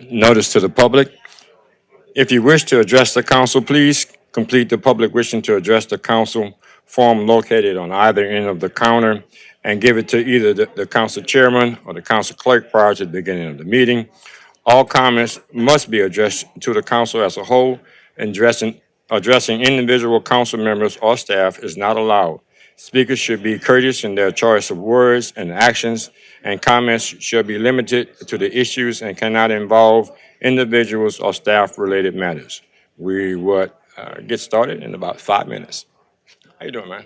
Notice to the public. If you wish to address the council, please complete the public wishing to address the council form located on either end of the counter and give it to either the council chairman or the council clerk prior to the beginning of the meeting. All comments must be addressed to the council as a whole, and addressing individual council members or staff is not allowed. Speakers should be courteous in their choice of words and actions, and comments should be limited to the issues and cannot involve individuals or staff-related matters. We would get started in about 5 minutes. How you doing, man?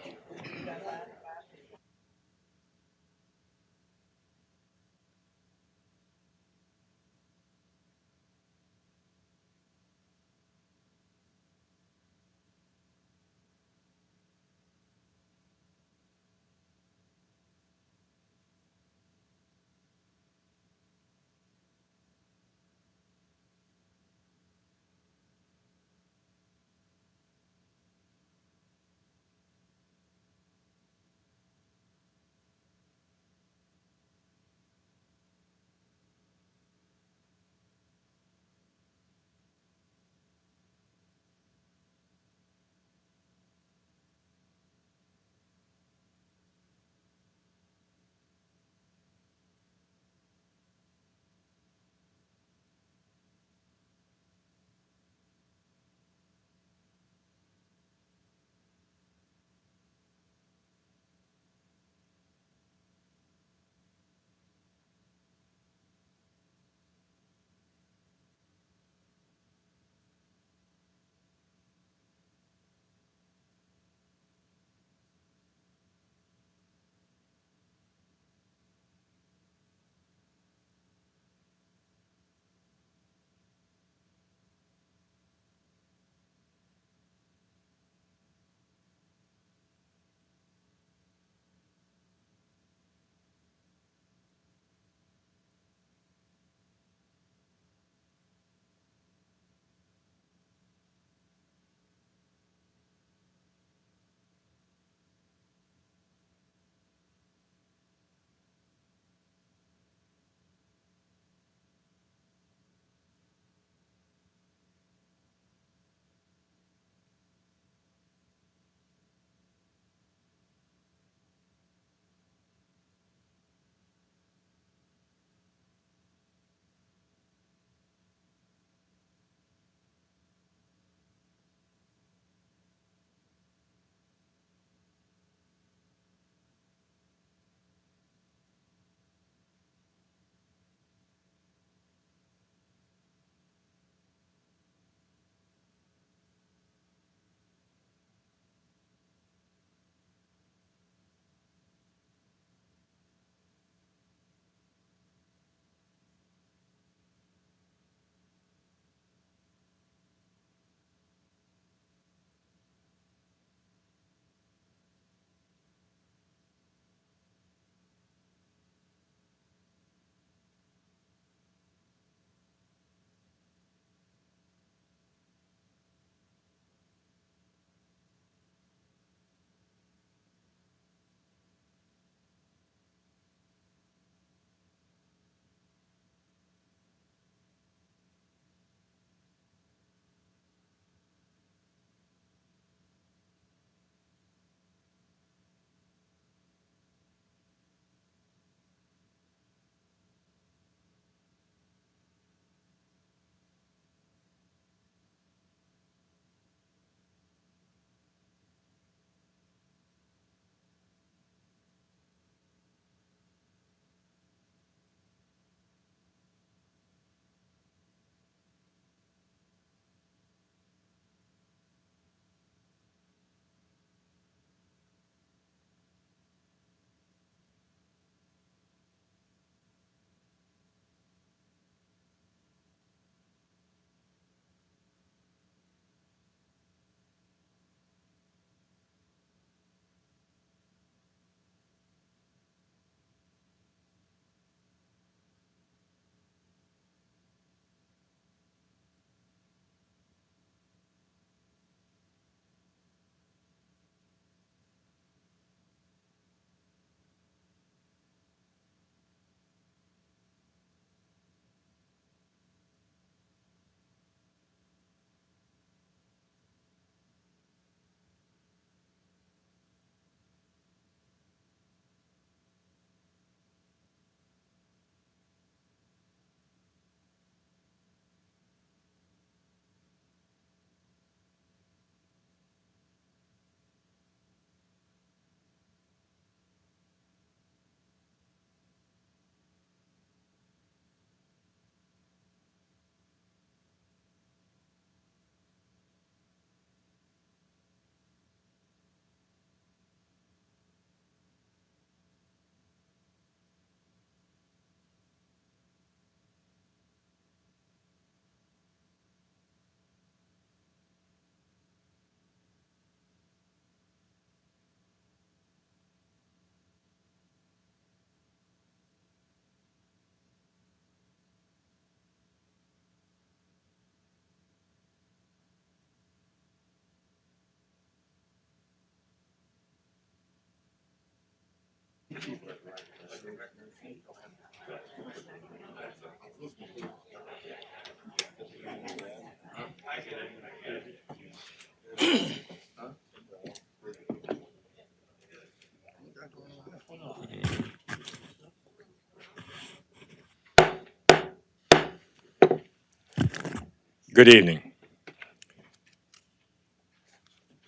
Good evening.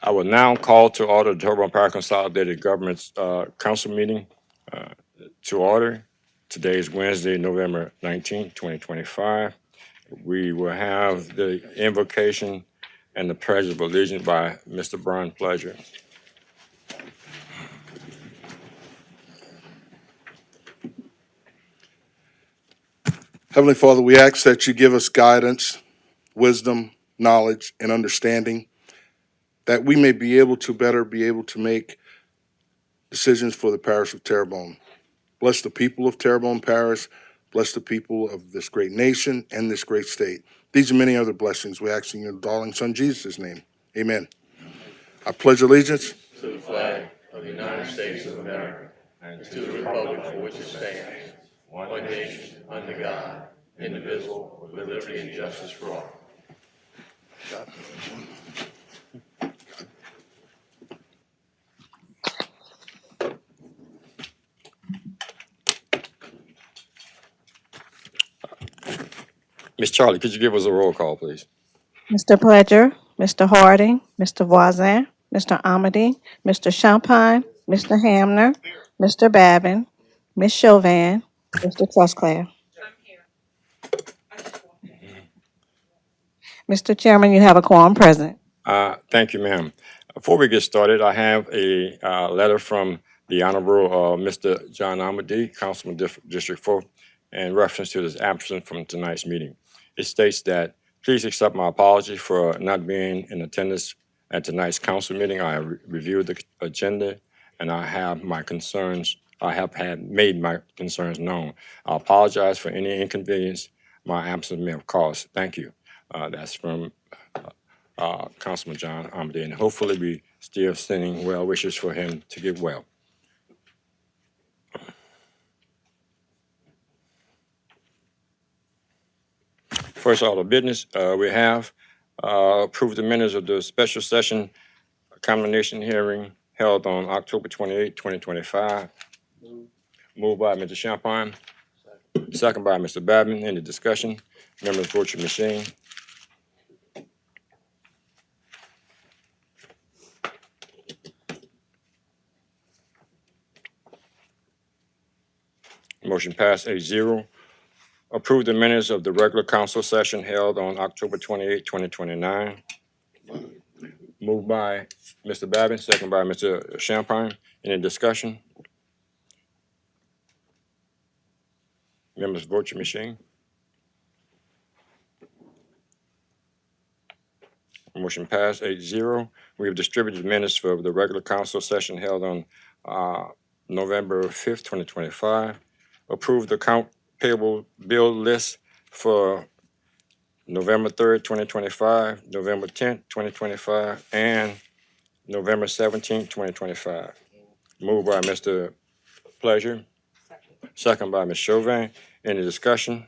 I will now call to order the Terrebonne Parish Consolidated Governments Council meeting to order. Today is Wednesday, November 19th, 2025. We will have the invocation and the pledge of allegiance by Mr. Brian Pleasure. Heavenly Father, we ask that you give us guidance, wisdom, knowledge, and understanding, that we may be able to make decisions for the parish of Terrebonne. Bless the people of Terrebonne Parish. Bless the people of this great nation and this great state. These and many other blessings we ask in your darling Son Jesus' name. Amen. I pledge allegiance to the flag of the United States of America and to the republic for which it stands, one nation, under God, indivisible, with liberty and justice for all. Miss Charlie, could you give us a roll call, please? Mr. Pledger, Mr. Harding, Mr. Voisin, Mr. Amity, Mr. Champagne, Mr. Hamner, Mr. Babin, Ms. Chauvin, Mr. Trustclair. Mr. Chairman, you have a quorum present. Thank you, ma'am. Before we get started, I have a letter from the Honorable Mr. John Amady, Councilman District 4, in reference to his absence from tonight's meeting. It states that, please accept my apology for not being in attendance at tonight's council meeting. I reviewed the agenda and I have made my concerns known. I apologize for any inconvenience my absence may have caused. Thank you. That's from Councilman John Amady, and hopefully we still sending well wishes for him to get well. First order of business, we have approved the minutes of the special session combination hearing held on October 28, 2025. Moved by Mr. Champagne, second by Mr. Babin. Any discussion? Members, vote your machine. Motion passed 8-0. Approve the minutes of the regular council session held on October 28, 2029. Moved by Mr. Babin, second by Mr. Champagne. Any discussion? Members, vote your machine. Motion passed 8-0. We have distributed minutes for the regular council session held on November 5th, 2025. Approved the account payable bill list for November 3rd, 2025, November 10th, 2025, and November 17th, 2025. Moved by Mr. Pleasure, second by Ms. Chauvin. Any discussion?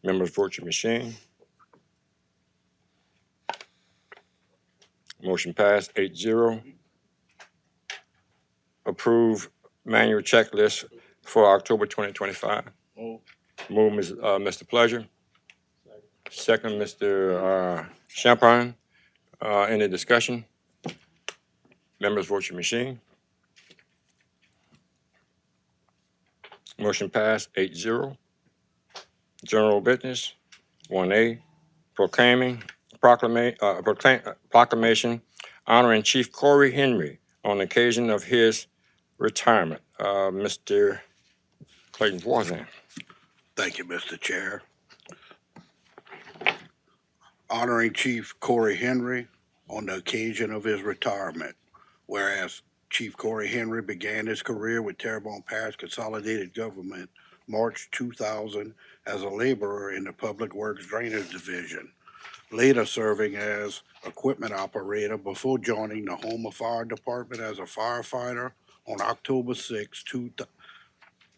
Members, vote your machine. Motion passed 8-0. Approve manual checklist for October 2025. Move Mr. Pleasure. Second, Mr. Champagne. Any discussion? Members, vote your machine. Motion passed 8-0. General business 1A, proclamation honoring Chief Corey Henry on occasion of his retirement. Mr. Clayton Voisin. Thank you, Mr. Chair. Honoring Chief Corey Henry on the occasion of his retirement. Whereas Chief Corey Henry began his career with Terrebonne Parish Consolidated Government March 2000 as a laborer in the Public Works Drainage Division, later serving as equipment operator before joining the Houma Fire Department as a firefighter on October 6,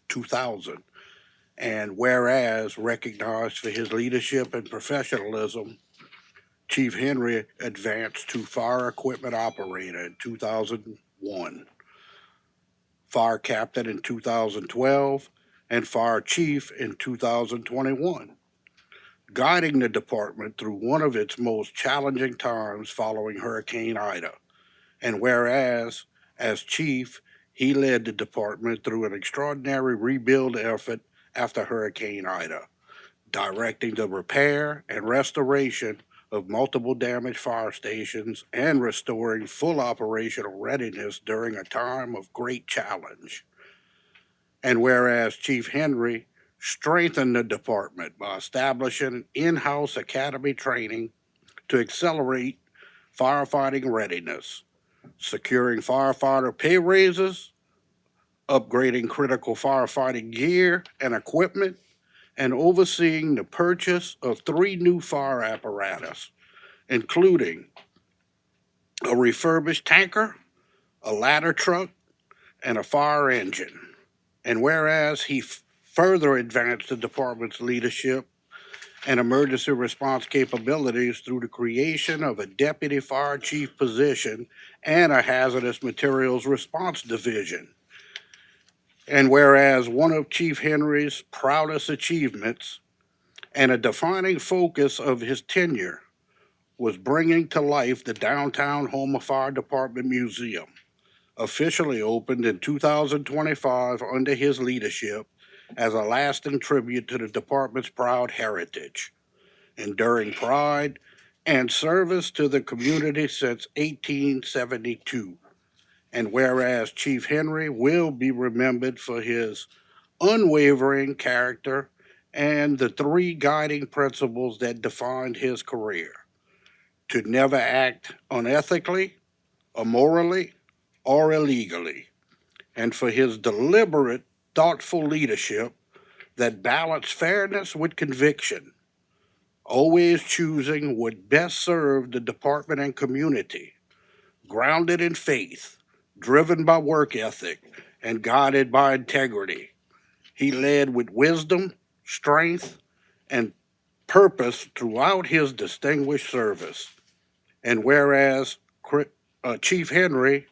2000. And whereas recognized for his leadership and professionalism, Chief Henry advanced to fire equipment operator in 2001, fire captain in 2012, and fire chief in 2021, guiding the department through one of its most challenging times following Hurricane Ida. And whereas, as chief, he led the department through an extraordinary rebuild effort after Hurricane Ida, directing the repair and restoration of multiple damaged fire stations and restoring full operational readiness during a time of great challenge. And whereas Chief Henry strengthened the department by establishing in-house academy training to accelerate firefighting readiness, securing firefighter pay raises, upgrading critical firefighting gear and equipment, and overseeing the purchase of 3 new fire apparatus, including a refurbished tanker, a ladder truck, and a fire engine. And whereas he further advanced the department's leadership and emergency response capabilities through the creation of a deputy fire chief position and a hazardous materials response division. And whereas one of Chief Henry's proudest achievements and a defining focus of his tenure was bringing to life the downtown Houma Fire Department Museum, officially opened in 2025 under his leadership as a lasting tribute to the department's proud heritage, enduring pride, and service to the community since 1872. And whereas Chief Henry will be remembered for his unwavering character and the 3 guiding principles that defined his career: to never act unethically, immorally, or illegally, and for his deliberate, thoughtful leadership that balanced fairness with conviction, always choosing what best served the department and community, grounded in faith, driven by work ethic, and guided by integrity. He led with wisdom, strength, and purpose throughout his distinguished service. And whereas Chief Henry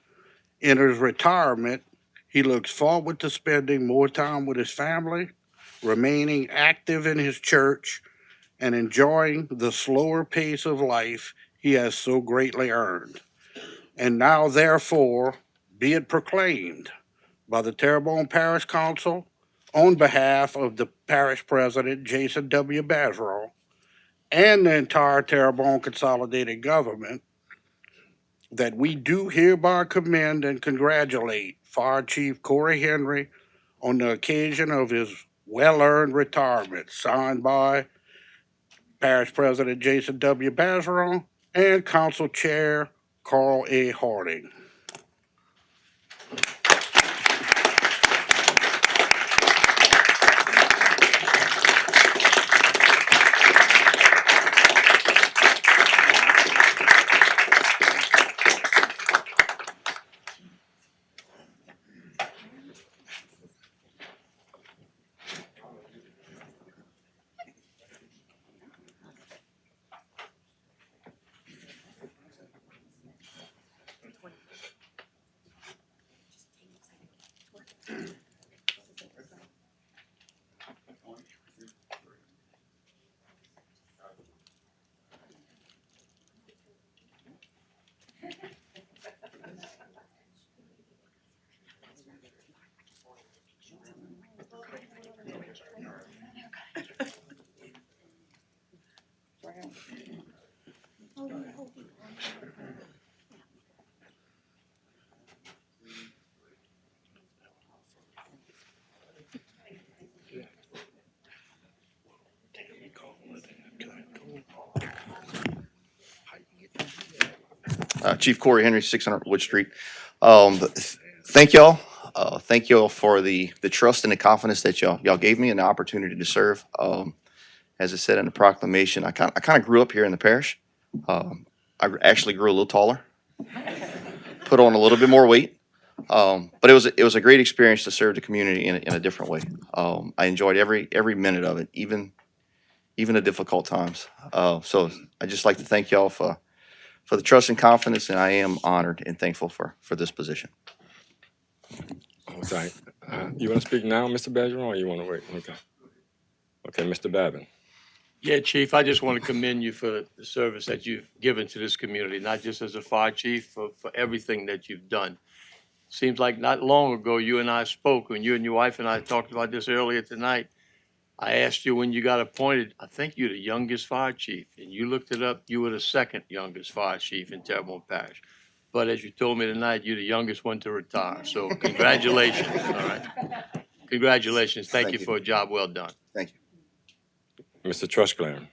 enters retirement, he looks forward to spending more time with his family, remaining active in his church, and enjoying the slower pace of life he has so greatly earned. And now, therefore, be it proclaimed by the Terrebonne Parish Council, on behalf of the parish president, Jason W. Basrall, and the entire Terrebonne Consolidated Government, that we do hereby commend and congratulate Fire Chief Corey Henry on the occasion of his well-earned retirement, signed by Parish President Jason W. Basrall and Council Chair Carl A. Harding. Chief Corey Henry, 600 Wood Street. Thank y'all. Thank y'all for the trust and the confidence that y'all gave me and the opportunity to serve. As I said in the proclamation, I kind of grew up here in the parish. I actually grew a little taller, put on a little bit more weight. But it was a great experience to serve the community in a different way. I enjoyed every minute of it, even the difficult times. So I just like to thank y'all for the trust and confidence, and I am honored and thankful for this position. Oh, sorry. You want to speak now, Mr. Bergeron, or you want to wait? Okay. Okay, Mr. Babin. Yeah, Chief, I just want to commend you for the service that you've given to this community, not just as a fire chief, for everything that you've done. Seems like not long ago, you and I spoke, and you and your wife and I talked about this earlier tonight. I asked you when you got appointed, I think you're the youngest fire chief, and you looked it up, you were the second youngest fire chief in Terrebonne Parish. But as you told me tonight, you're the youngest one to retire, so congratulations, all right? Congratulations, thank you Thank you. for a job well done. Thank you. Mr. Trusclair.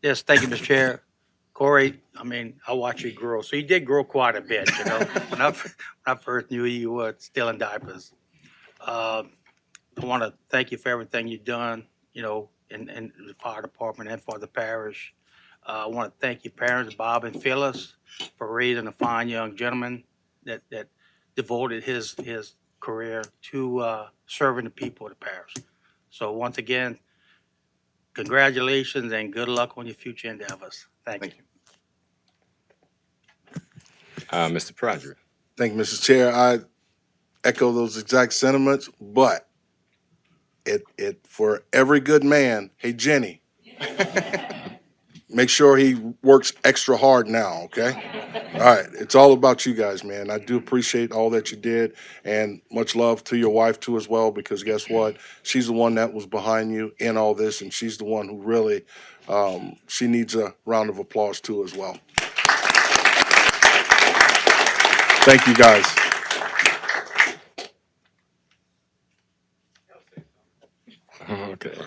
Yes, thank you, Mr. Chair. Corey, I mean, I watched you grow. So you did grow quite a bit, you know. When I first knew you, you were still in diapers. I want to thank you for everything you've done, you know, in the fire department and for the parish. I want to thank your parents, Bob and Phyllis, for raising a fine young gentleman that devoted his career to serving the people of the parish. So once again, congratulations and good luck on your future endeavors. Thank you. Mr. Prodger. Thank you, Mr. Chair. I echo those exact sentiments, but it for every good man, hey, Jenny, make sure he works extra hard now, okay? All right, it's all about you guys, man. I do appreciate all that you did, and much love to your wife too as well, because guess what? She's the one that was behind you in all this, and she's the one who really, she needs a round of applause too as well. Thank you, guys. Okay.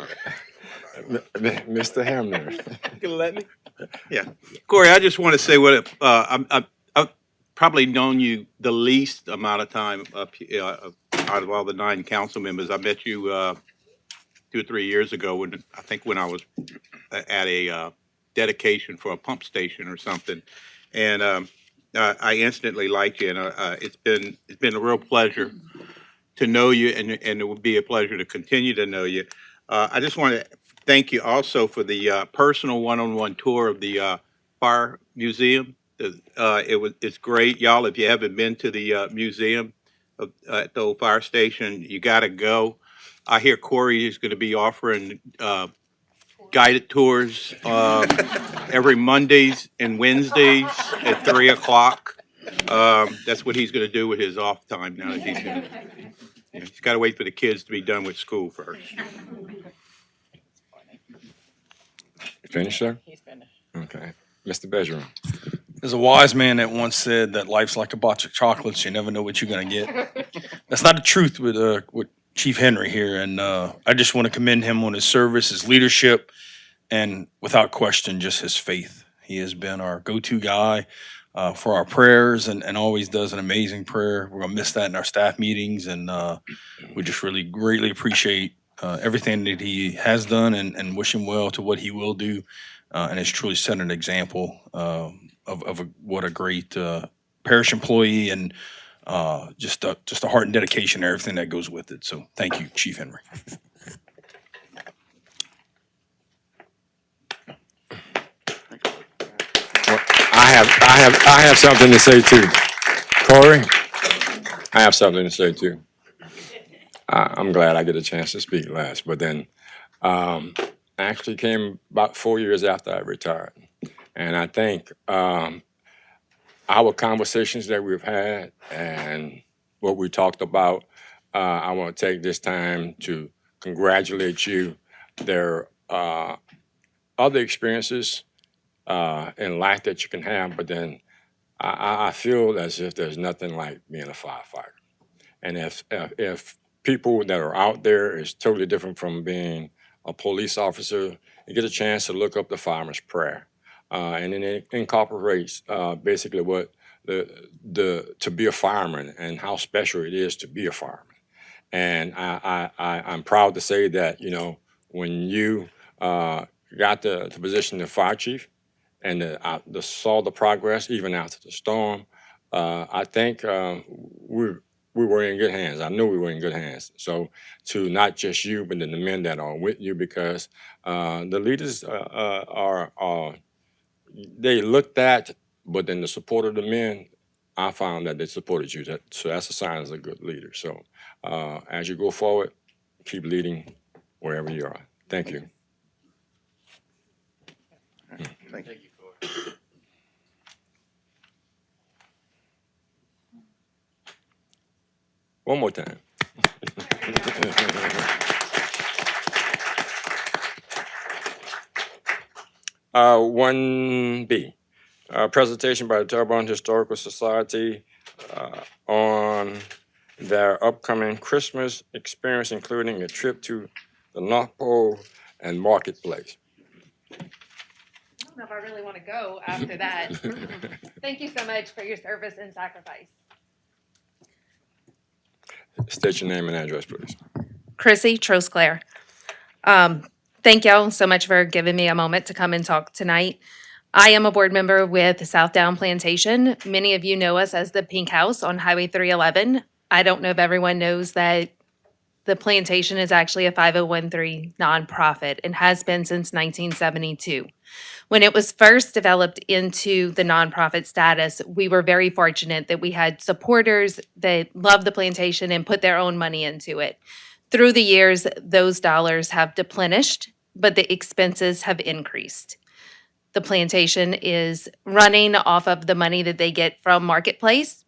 Mr. Hamner. You gonna let me? Yeah, Corey, I just want to say I've probably known you the least amount of time up out of all the 9 council members. I met you 2 or 3 years ago when I was at a dedication for a pump station or something, and I instantly liked you, and it's been a real pleasure to know you, and it would be a pleasure to continue to know you. I just want to thank you also for the personal one-on-one tour of the fire museum. It's great, y'all. If you haven't been to the museum at the old fire station, you got to go. I hear Corey is going to be offering guided tours every Mondays and Wednesdays at 3 o'clock. That's what he's going to do with his off time now. He's got to wait for the kids to be done with school first. Finished, sir? He's finished. Okay. Mr. Bergeron. There's a wise man that once said that life's like a box of chocolates. You never know what you're going to get. That's not the truth with Chief Henry here. And I just want to commend him on his service, his leadership, and without question, just his faith. He has been our go-to guy for our prayers and always does an amazing prayer. We're going to miss that in our staff meetings. And we just really greatly appreciate everything that he has done and wish him well to what he will do. And has truly set an example of what a great parish employee and just a heart and dedication and everything that goes with it. So thank you, Chief Henry. I have something to say too. Corey, I have something to say too. I'm glad I get a chance to speak last, but then I actually came about 4 years after I retired. And I think our conversations that we've had and what we talked about, I want to take this time to congratulate you. There are other experiences in life that you can have, but then I feel as if there's nothing like being a firefighter. And if people that are out there is totally different from being a police officer, you get a chance to look up the fireman's prayer. And then it incorporates basically what to be a fireman and how special it is to be a fireman. And I'm proud to say that, you know, when you got the position of fire chief and saw the progress even after the storm, I think we're we were in good hands. I knew we were in good hands. So to not just you, but then the men that are with you, because the leaders are they looked at, but then the support of the men, I found that they supported you. So that's a sign as a good leader. So as you go forward, keep leading wherever you are. Thank you. Thank you. One more time. One B, presentation by the Terrebonne Historical Society on their upcoming Christmas experience, including a trip to the North Pole and Marketplace. I don't know if I really want to go after that. Thank you so much for your service and sacrifice. State your name and address, please. Chrissy Trosclair. Thank y'all so much for giving me a moment to come and talk tonight. I am a board member with South Down Plantation. Many of you know us as the Pink House on Highway 311. I don't know if everyone knows that the plantation is actually a 501(c)(3) nonprofit and has been since 1972. When it was first developed into the nonprofit status, we were very fortunate that we had supporters that loved the plantation and put their own money into it. Through the years, those dollars have deplenished, but the expenses have increased. The plantation is running off of the money that they get from Marketplace,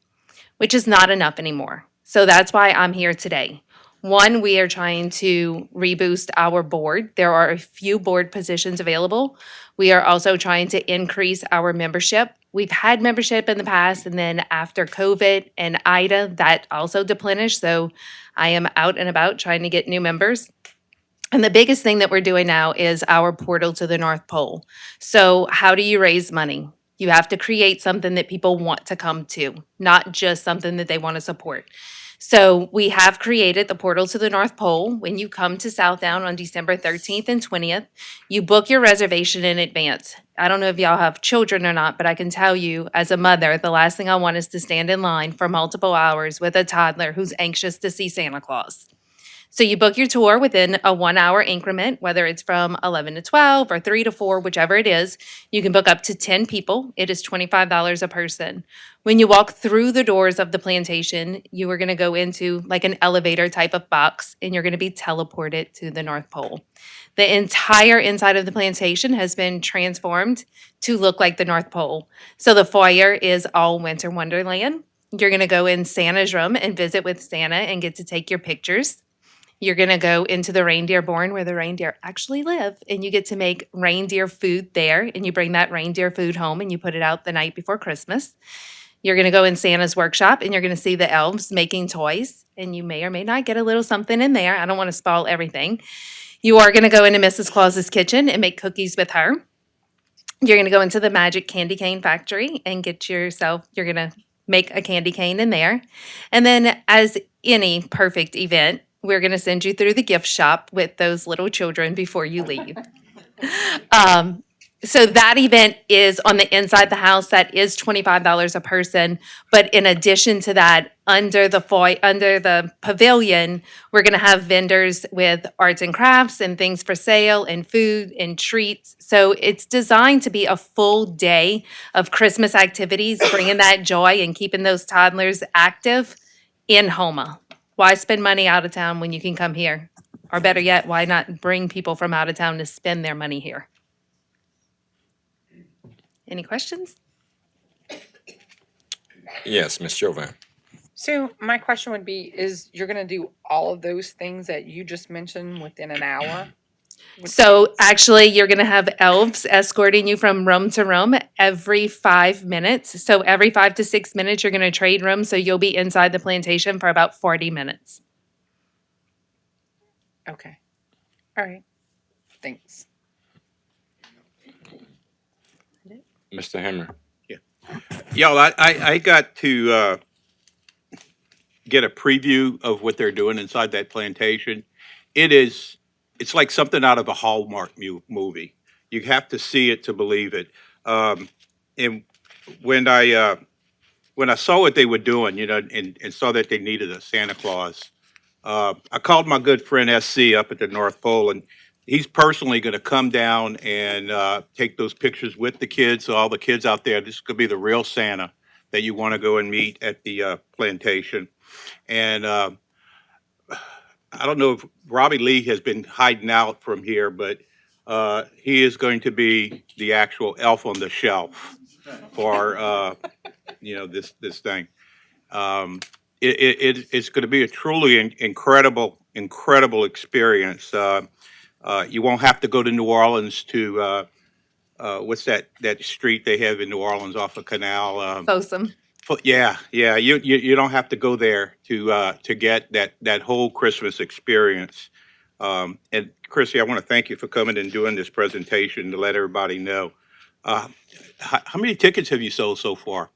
which is not enough anymore. So that's why I'm here today. One, we are trying to reboost our board. There are a few board positions available. We are also trying to increase our membership. We've had membership in the past, and then after COVID and Ida, that also deplenished. So I am out and about trying to get new members. And the biggest thing that we're doing now is our portal to the North Pole. So how do you raise money? You have to create something that people want to come to, not just something that they want to support. So we have created the portal to the North Pole. When you come to Southdown on December 13th and 20th, you book your reservation in advance. I don't know if y'all have children or not, but I can tell you as a mother, the last thing I want is to stand in line for multiple hours with a toddler who's anxious to see Santa Claus. So you book your tour within a 1 hour increment, whether it's from 11 to 12 or 3 to 4, whichever it is. You can book up to 10 people. It is $25 a person. When you walk through the doors of the plantation, you are going to go into like an elevator type of box and you're going to be teleported to the North Pole. The entire inside of the plantation has been transformed to look like the North Pole. So the foyer is all Winter Wonderland. You're going to go in Santa's room and visit with Santa and get to take your pictures. You're going to go into the reindeer barn where the reindeer actually live, and you get to make reindeer food there, and you bring that reindeer food home and you put it out the night before Christmas. You're going to go in Santa's workshop, and you're going to see the elves making toys, and you may or may not get a little something in there. I don't want to spoil everything. You are going to go into Mrs. Claus's kitchen and make cookies with her. You're going to go into the Magic Candy Cane Factory and you're going to make a candy cane in there. And then, as any perfect event, we're going to send you through the gift shop with those little children before you leave. So that event is on the inside the house. That is $25 a person. But in addition to that, under the pavilion, we're going to have vendors with arts and crafts and things for sale and food and treats. So it's designed to be a full day of Christmas activities, bringing that joy and keeping those toddlers active in Houma. Why spend money out of town when you can come here? Or better yet, why not bring people from out of town to spend their money here? Any questions? Yes, Ms. Chauvin. So my question would be, is you're gonna do all of those things that you just mentioned within an hour? So actually, you're going to have elves escorting you from room to room every 5 minutes. So every 5 to 6 minutes, you're going to trade rooms. So you'll be inside the plantation for about 40 minutes. Okay. All right. Thanks. Mr. Henry. Y'all, I got to get a preview of what they're doing inside that plantation. It's like something out of a Hallmark movie. You have to see it to believe it. And when I when I saw what they were doing, and saw that they needed a Santa Claus, I called my good friend SC up at the North Pole, and he's personally going to come down and take those pictures with the kids. So all the kids out there, this could be the real Santa that you want to go and meet at the plantation. And I don't know if Robbie Lee has been hiding out from here, but he is going to be the actual elf on the shelf for this thing. It's going to be a truly incredible experience. You won't have to go to New Orleans to what's that street they have in New Orleans off of Canal? Folsom. Yeah. You don't have to go there to get that whole Christmas experience. And Chrissy, I want to thank you for coming and doing this presentation to let everybody know. How many tickets have you sold so far?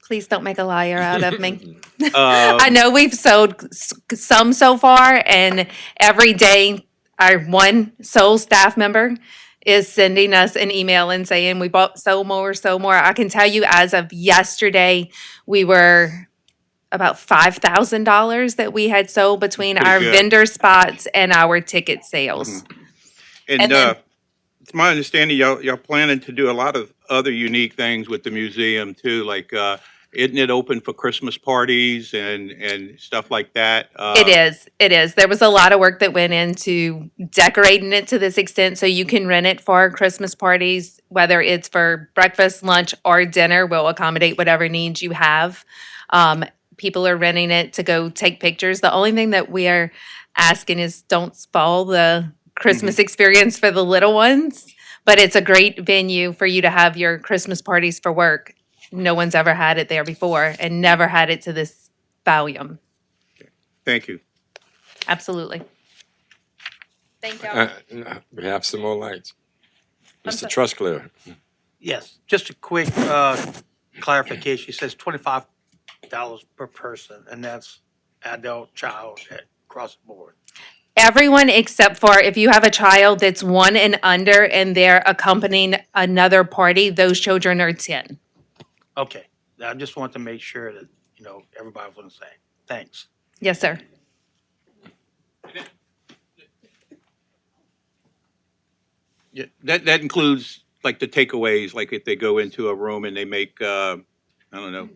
Please don't make a liar out of me. Um, I know we've sold some so far, and every day our one sole staff member is sending us an email and saying we bought so more. I can tell you as of yesterday, we were about $5,000 that we had sold between Pretty our good. vendor spots and our ticket sales. And And then- it's my understanding y'all planning to do a lot of other unique things with the museum too, like isn't it open for Christmas parties and stuff like that? It is. There was a lot of work that went into decorating it to this extent, so you can rent it for Christmas parties, whether it's for breakfast, lunch, or dinner. We'll accommodate whatever needs you have. People are renting it to go take pictures. The only thing that we are asking is don't spoil the Christmas experience for the little ones, but it's a great venue for you to have your Christmas parties for work. No one's ever had it there before and never had it to this volume. Thank you. Absolutely. Thank y'all. We have some more lights. I'm Mr. sorry. Trustclair. Yes, just a quick clarification. It says $25 per person, and that's adult, child, across the board. Everyone except for if you have a child that's 1 and under and they're accompanying another party, those children are 10. Okay, I just want to make sure that, everybody was on the same. Thanks. Yes, sir. Yeah, that includes like the takeaways, like if they go into a room and they make I don't know,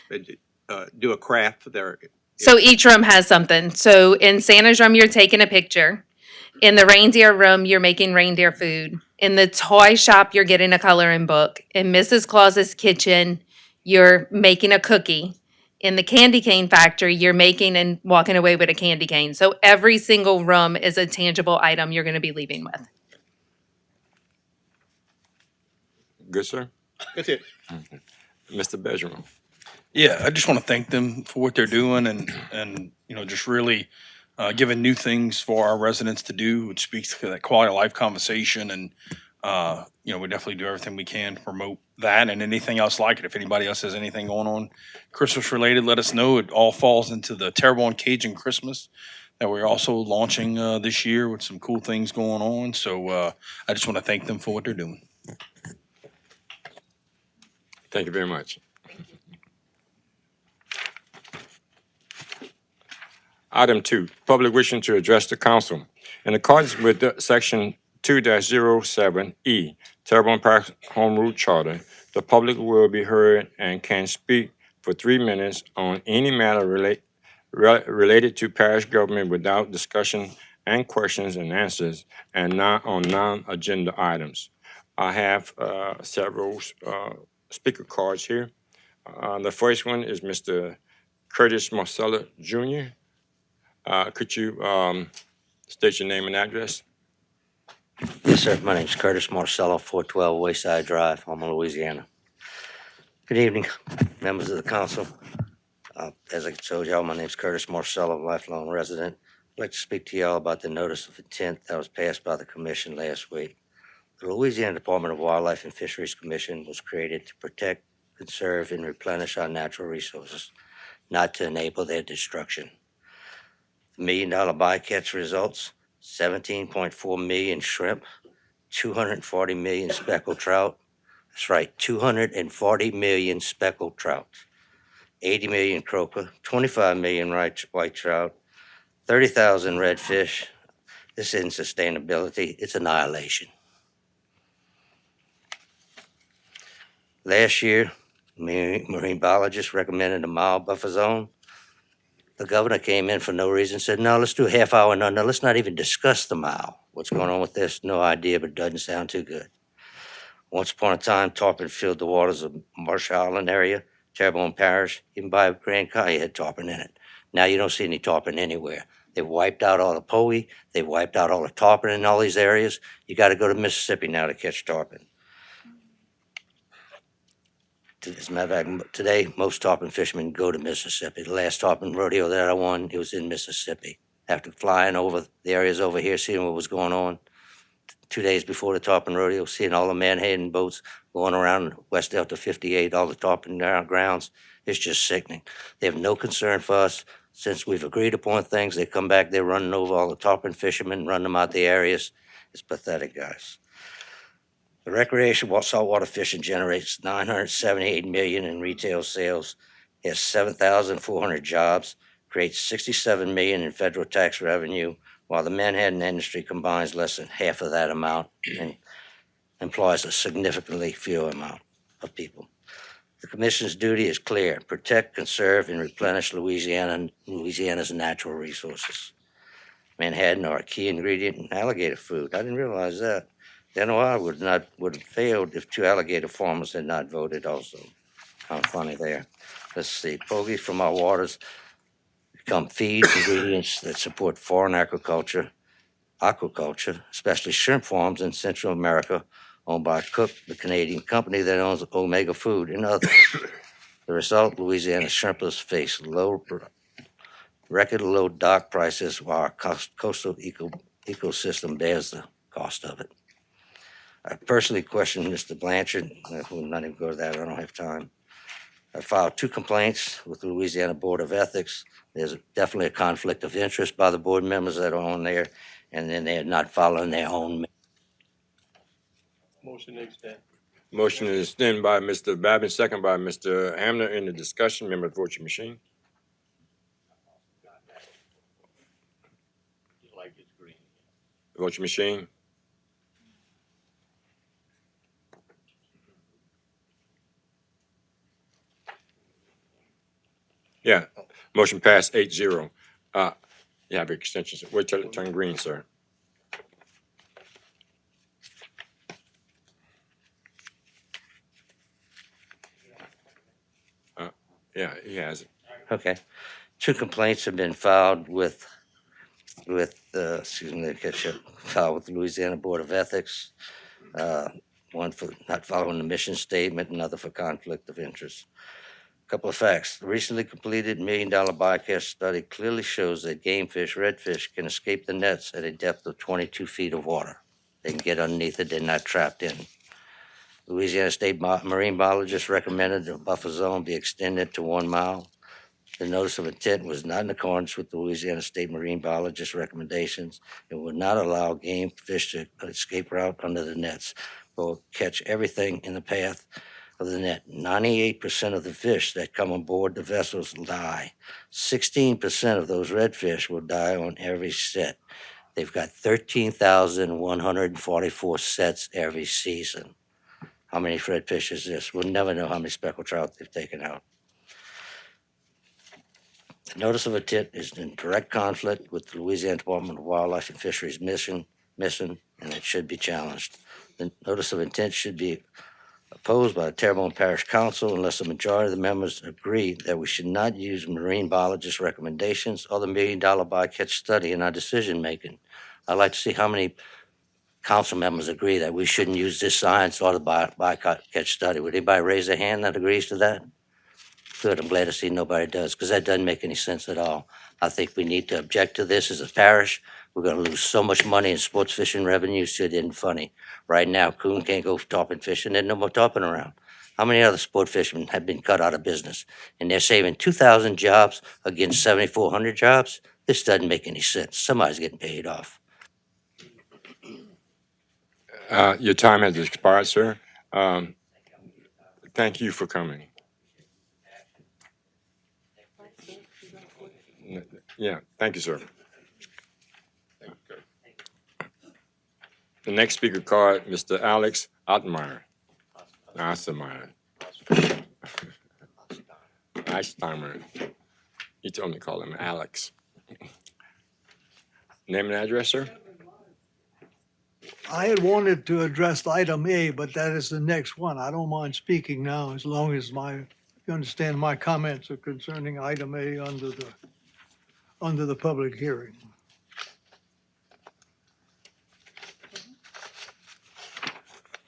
they do a craft there. So each room has something. So in Santa's room, you're taking a picture. In the reindeer room, you're making reindeer food. In the toy shop, you're getting a coloring book. In Mrs. Claus's kitchen, you're making a cookie. In the candy cane factory, you're making and walking away with a candy cane. So every single room is a tangible item you're going to be leaving with. Good, sir. That's it. Mr. Benjamin. Yeah, I just want to thank them for what they're doing and just really giving new things for our residents to do, which speaks to that quality of life conversation. And, we definitely do everything we can to promote that and anything else like it. If anybody else has anything going on Christmas related, let us know. It all falls into the Terrebonne Cajun Christmas that we're also launching this year with some cool things going on. So I just want to thank them for what they're doing. Thank you very much. Item 2, public wishing to address the council. In accordance with Section 2-07E, Terrebonne Parish Home Rule Charter, the public will be heard and can speak for 3 minutes on any matter related to parish government without discussion and questions and answers, and not on non-agenda items. I have several speaker cards here. The first one is Mr. Curtis Marcella Jr. Could you state your name and address? Yes, sir. My name's Curtis Marcello, 412 Wayside Drive, Houma, Louisiana. Good evening, members of the council. As I told y'all, my name's Curtis Marcello, lifelong resident. I'd like to speak to y'all about the notice of intent that was passed by the commission last week. The Louisiana Department of Wildlife and Fisheries Commission was created to protect, conserve, and replenish our natural resources, not to enable their destruction. The $1 million bycatch results 17.4 million shrimp, 240 million speckled trout, That's right, 240 million speckled trout, 80 million croaker, 25 million white trout, 30,000 redfish. This isn't sustainability, it's annihilation. Last year, marine biologists recommended a mile buffer zone. The governor came in for no reason, said, no, let's do a half hour. No, let's not even discuss the mile. What's going on with this? No idea, but it doesn't sound too good. Once upon a time, tarpon filled the waters of Marsh Island area, Terrebonne Parish, even by Grand Kai had tarpon in it. Now you don't see any tarpon anywhere. They've wiped out all the poe, they've wiped out all the tarpon in all these areas. You got to go to Mississippi now to catch tarpon. As a matter of fact, today, most tarpon fishermen go to Mississippi. The last tarpon rodeo that I won, it was in Mississippi. After flying over the areas over here, seeing what was going on, 2 days before the tarpon rodeo, seeing all the Manhattan boats going around West Delta 58, all the tarpon grounds, it's just sickening. They have no concern for us. Since we've agreed upon things, they come back, they're running over all the tarpon fishermen, running them out the areas. It's pathetic, guys. The recreational saltwater fishing generates 978 million in retail sales, has 7,400 jobs, creates 67 million in federal tax revenue, while the Manhattan industry combines less than half of that amount and employs a significantly fewer amount of people. The commission's duty is clear: protect, conserve, and replenish Louisiana's natural resources. Manhattan are a key ingredient in alligator food. I didn't realize that. The NOI would have failed if 2 alligator farmers had not voted also. Kind of funny there. Let's see, pogie from our waters become feed ingredients that support foreign aquaculture, especially shrimp farms in Central America, owned by Cook, the Canadian company that owns Omega Food and others. The result, Louisiana shrimpers face record low dock prices while our coastal ecosystem bears the cost of it. I personally questioned Mr. Blanchard. We'll not even go to that. I don't have time. I filed 2 complaints with the Louisiana Board of Ethics. There's definitely a conflict of interest by the board members that are on there, and then they're not following their own. Motion to extend. Motion to extend by Mr. Babin, second by Mr. Hamner. In the discussion, members vote your machine. Like it's green. Vote your machine. Yeah, motion passed 8-0. You have extensions. Wait till it turn green, sir. Yeah, he has it. Okay. 2 complaints have been filed filed with the Louisiana Board of Ethics. One for not following the mission statement, another for conflict of interest. Couple of facts. The recently completed $1 million bycatch study clearly shows that game fish, redfish, can escape the nets at a depth of 22 feet of water. They can get underneath it, they're not trapped in. Louisiana State Marine Biologist recommended the buffer zone be extended to 1 mile. The notice of intent was not in accordance with the Louisiana State Marine Biologist recommendations. It would not allow game fish to escape route under the nets, but will catch everything in the path of the net. 98% of the fish that come on board the vessels die. 16% of those redfish will die on every set. They've got 13,144 sets every season. How many redfish is this? We'll never know how many speckled trout they've taken out. The notice of intent is in direct conflict with the Louisiana Department of Wildlife and Fisheries mission, and it should be challenged. The notice of intent should be opposed by the Terrebonne Parish Council unless a majority of the members agree that we should not use marine biologist recommendations or the $1 million bycatch study in our decision-making. I'd like to see how many council members agree that we shouldn't use this science or the bycatch study. Would anybody raise their hand that agrees to that? Good, I'm glad to see nobody does, because that doesn't make any sense at all. I think we need to object to this as a parish. We're gonna lose so much money in sports fishing revenues, it isn't funny. Right now, Coon can't go tarpon fishing, there's no more tarpon around. How many other sport fishermen have been cut out of business? And they're saving 2,000 jobs against 7,400 jobs? This doesn't make any sense. Somebody's getting paid off. Your time has expired, sir. Thank you for coming. Yeah, thank you, sir. The next speaker card, Mr. Alex Ottmeyer. Ostermeyer. Eichsteimer. You told me to call him Alex. Name and address, sir? I had wanted to address item A, but that is the next one. I don't mind speaking now as long as you understand my comments are concerning item A under the public hearing.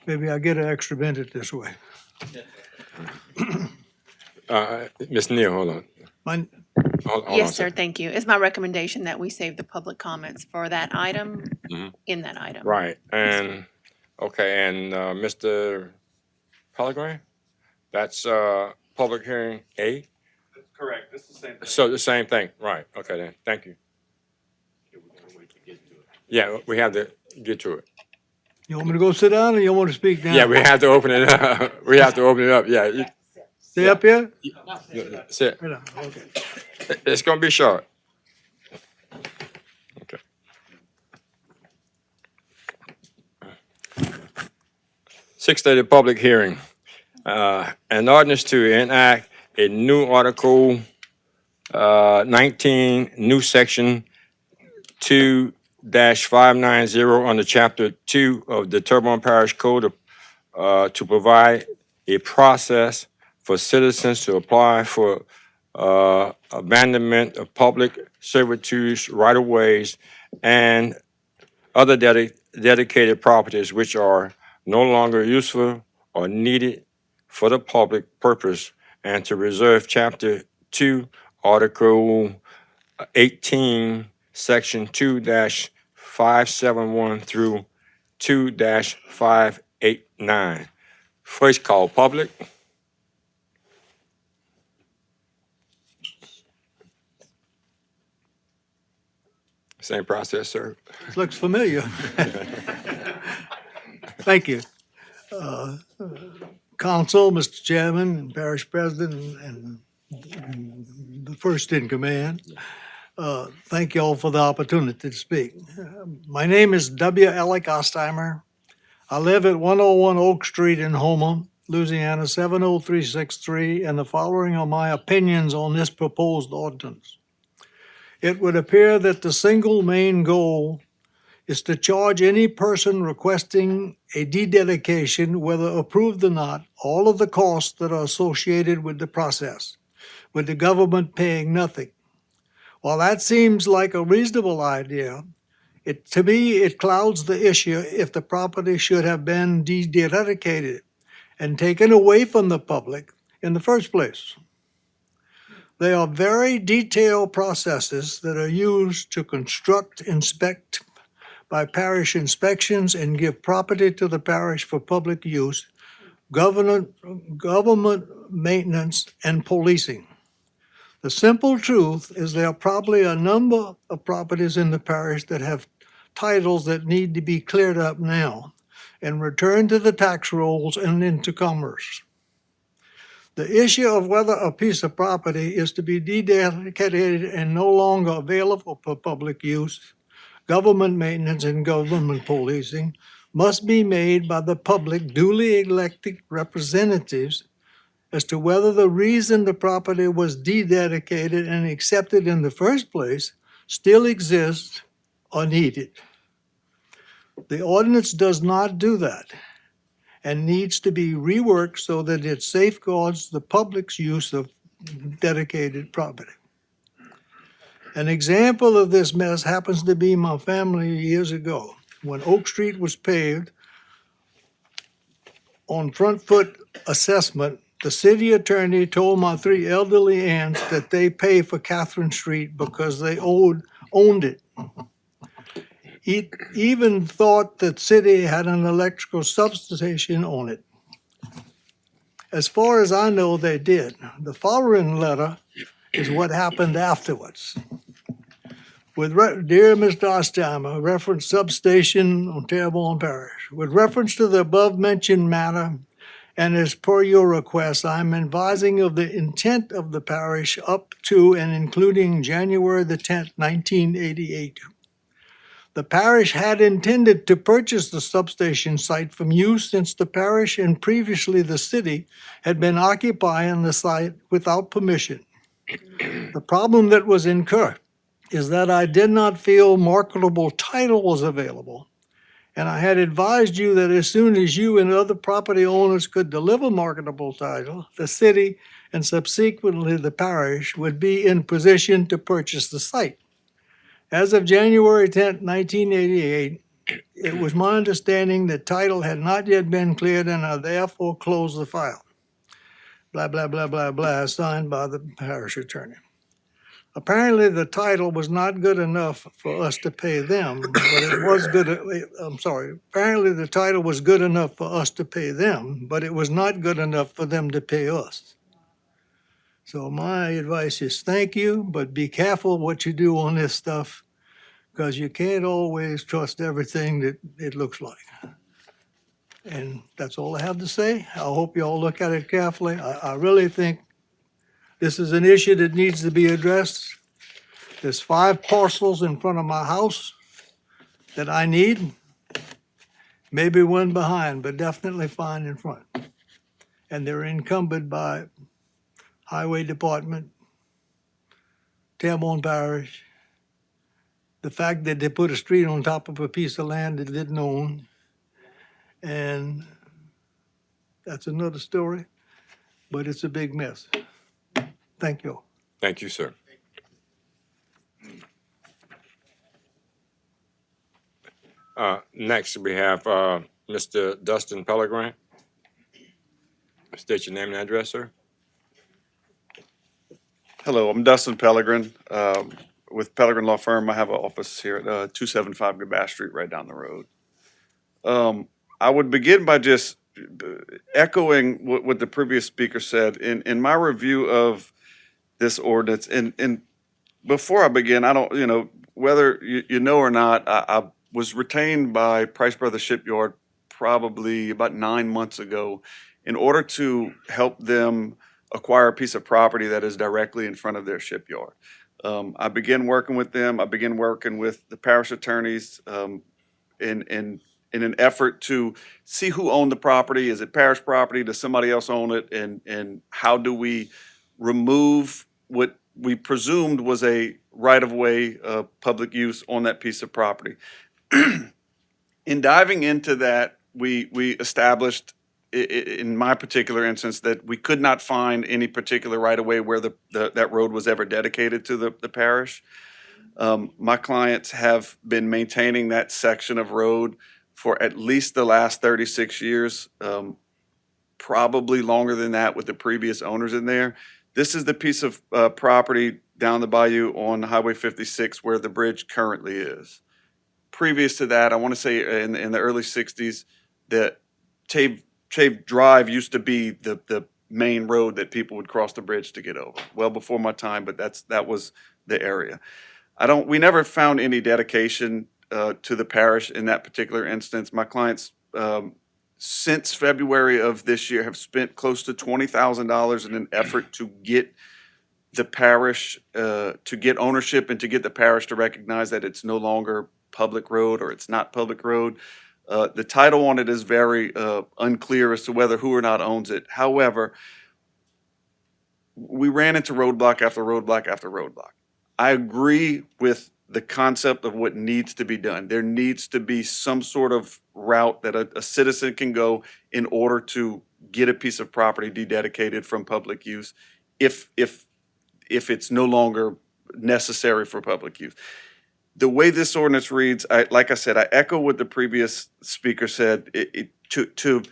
Maybe I get an extra minute this way. Ms. Neal, hold on. My, Hold on a Yes, sir, second. thank you. It's my recommendation that we save the public comments for that item Mhm. in that item. Right, and, okay, and Mr. Pellegrin? That's public hearing A? That's correct. It's the same thing. So the same thing, right, okay then, thank you. Yeah, we have to get to it. you want me to go sit down or you want to speak now? Yeah, we have to open it up. We have to open it up, yeah. Stay up here? Sit. Right on, okay. It's gonna be short. Okay. Six stated public hearing. An ordinance to enact a new article 19, new section 2-590 under chapter 2 of the Terrebonne Parish Code to provide a process for citizens to apply for abandonment of public servitudes, right-of-ways, and other dedicated properties which are no longer useful or needed for the public purpose, and to reserve Chapter 2, Article 18, Section 2-571 through 2-589. First call public. Same process, sir. This looks familiar. Thank you. Council, Mr. Chairman, and Parish President, and the first in command. Thank you all for the opportunity to speak. My name is W. Alec Ostheimer. I live at 101 Oak Street in Houma, Louisiana, 70363, and the following are my opinions on this proposed ordinance. It would appear that the single main goal is to charge any person requesting a dededication, whether approved or not, all of the costs that are associated with the process, with the government paying nothing. While that seems like a reasonable idea, to me, it clouds the issue if the property should have been dededicated and taken away from the public in the first place. They are very detailed processes that are used to construct, inspect by parish inspections, and give property to the parish for public use, government maintenance, and policing. The simple truth is there are probably a number of properties in the parish that have titles that need to be cleared up now and returned to the tax rolls and into commerce. The issue of whether a piece of property is to be dededicated and no longer available for public use, government maintenance, and government policing must be made by the public duly elected representatives as to whether the reason the property was dededicated and accepted in the first place still exists or needed. The ordinance does not do that and needs to be reworked so that it safeguards the public's use of dedicated property. An example of this mess happens to be my family years ago. When Oak Street was paved, on front foot assessment, the city attorney told my three elderly aunts that they pay for Catherine Street because they owned it. He even thought that city had an electrical substation on it. As far as I know, they did. The following letter is what happened afterwards. With dear Mr. Ostheimer, reference substation on Terrebonne Parish. With reference to the above mentioned matter And as per your request, I'm advising of the intent of the parish up to and including January the 10th, 1988. The parish had intended to purchase the substation site from you since the parish and previously the city had been occupying the site without permission. The problem that was incurred is that I did not feel marketable title was available. And I had advised you that as soon as you and other property owners could deliver marketable title, the city and subsequently the parish would be in position to purchase the site. As of January 10th, 1988, it was my understanding that title had not yet been cleared and I therefore closed the file. Blah, blah, blah, blah, blah, signed by the parish attorney. Apparently, the title was not good enough for us to pay them, but it was good, apparently the title was good enough for us to pay them, but it was not good enough for them to pay us. So my advice is thank you, but be careful what you do on this stuff, because you can't always trust everything that it looks like. And that's all I have to say. I hope you all look at it carefully. I really think this is an issue that needs to be addressed. There's 5 parcels in front of my house that I need, maybe one behind, but definitely 5 in front. And they're encumbered by Highway Department, Terrebonne Parish, the fact that they put a street on top of a piece of land that didn't own, and that's another story, but it's a big mess. Thank you. Thank you, sir. Next, we have Mr. Dustin Pellegrin. State your name and address, sir. Hello, I'm Dustin Pellegrin with Pellegrin Law Firm. I have an office here at 275 Gabash Street, right down the road. I would begin by just echoing what the previous speaker said. In my review of this ordinance, and before I begin, I don't, whether you know or not, I was retained by Price Brothers Shipyard probably about 9 months ago in order to help them acquire a piece of property that is directly in front of their shipyard. I began working with them. I began working with the parish attorneys in an effort to see who owned the property. Is it parish property? Does somebody else own it? And how do we remove what we presumed was a right-of-way public use on that piece of property? In diving into that, we established, in my particular instance, that we could not find any particular right-of-way where that road was ever dedicated to the parish. My clients have been maintaining that section of road for at least the last 36 years, probably longer than that with the previous owners in there. This is the piece of property down the bayou on Highway 56 where the bridge currently is. Previous to that, I want to say in the early 60s, that Tave Drive used to be the main road that people would cross the bridge to get over. Well before my time, but that was the area. We never found any dedication to the parish in that particular instance. My clients, since February of this year, have spent close to $20,000 in an effort to get the parish, to get ownership and to get the parish to recognize that it's no longer public road or it's not public road. The title on it is very unclear as to whether who or not owns it. However, we ran into roadblock after roadblock after roadblock. I agree with the concept of what needs to be done. There needs to be some sort of route that a citizen can go in order to get a piece of property dededicated from public use if it's no longer necessary for public use. The way this ordinance reads, like I said, I echo what the previous speaker said. To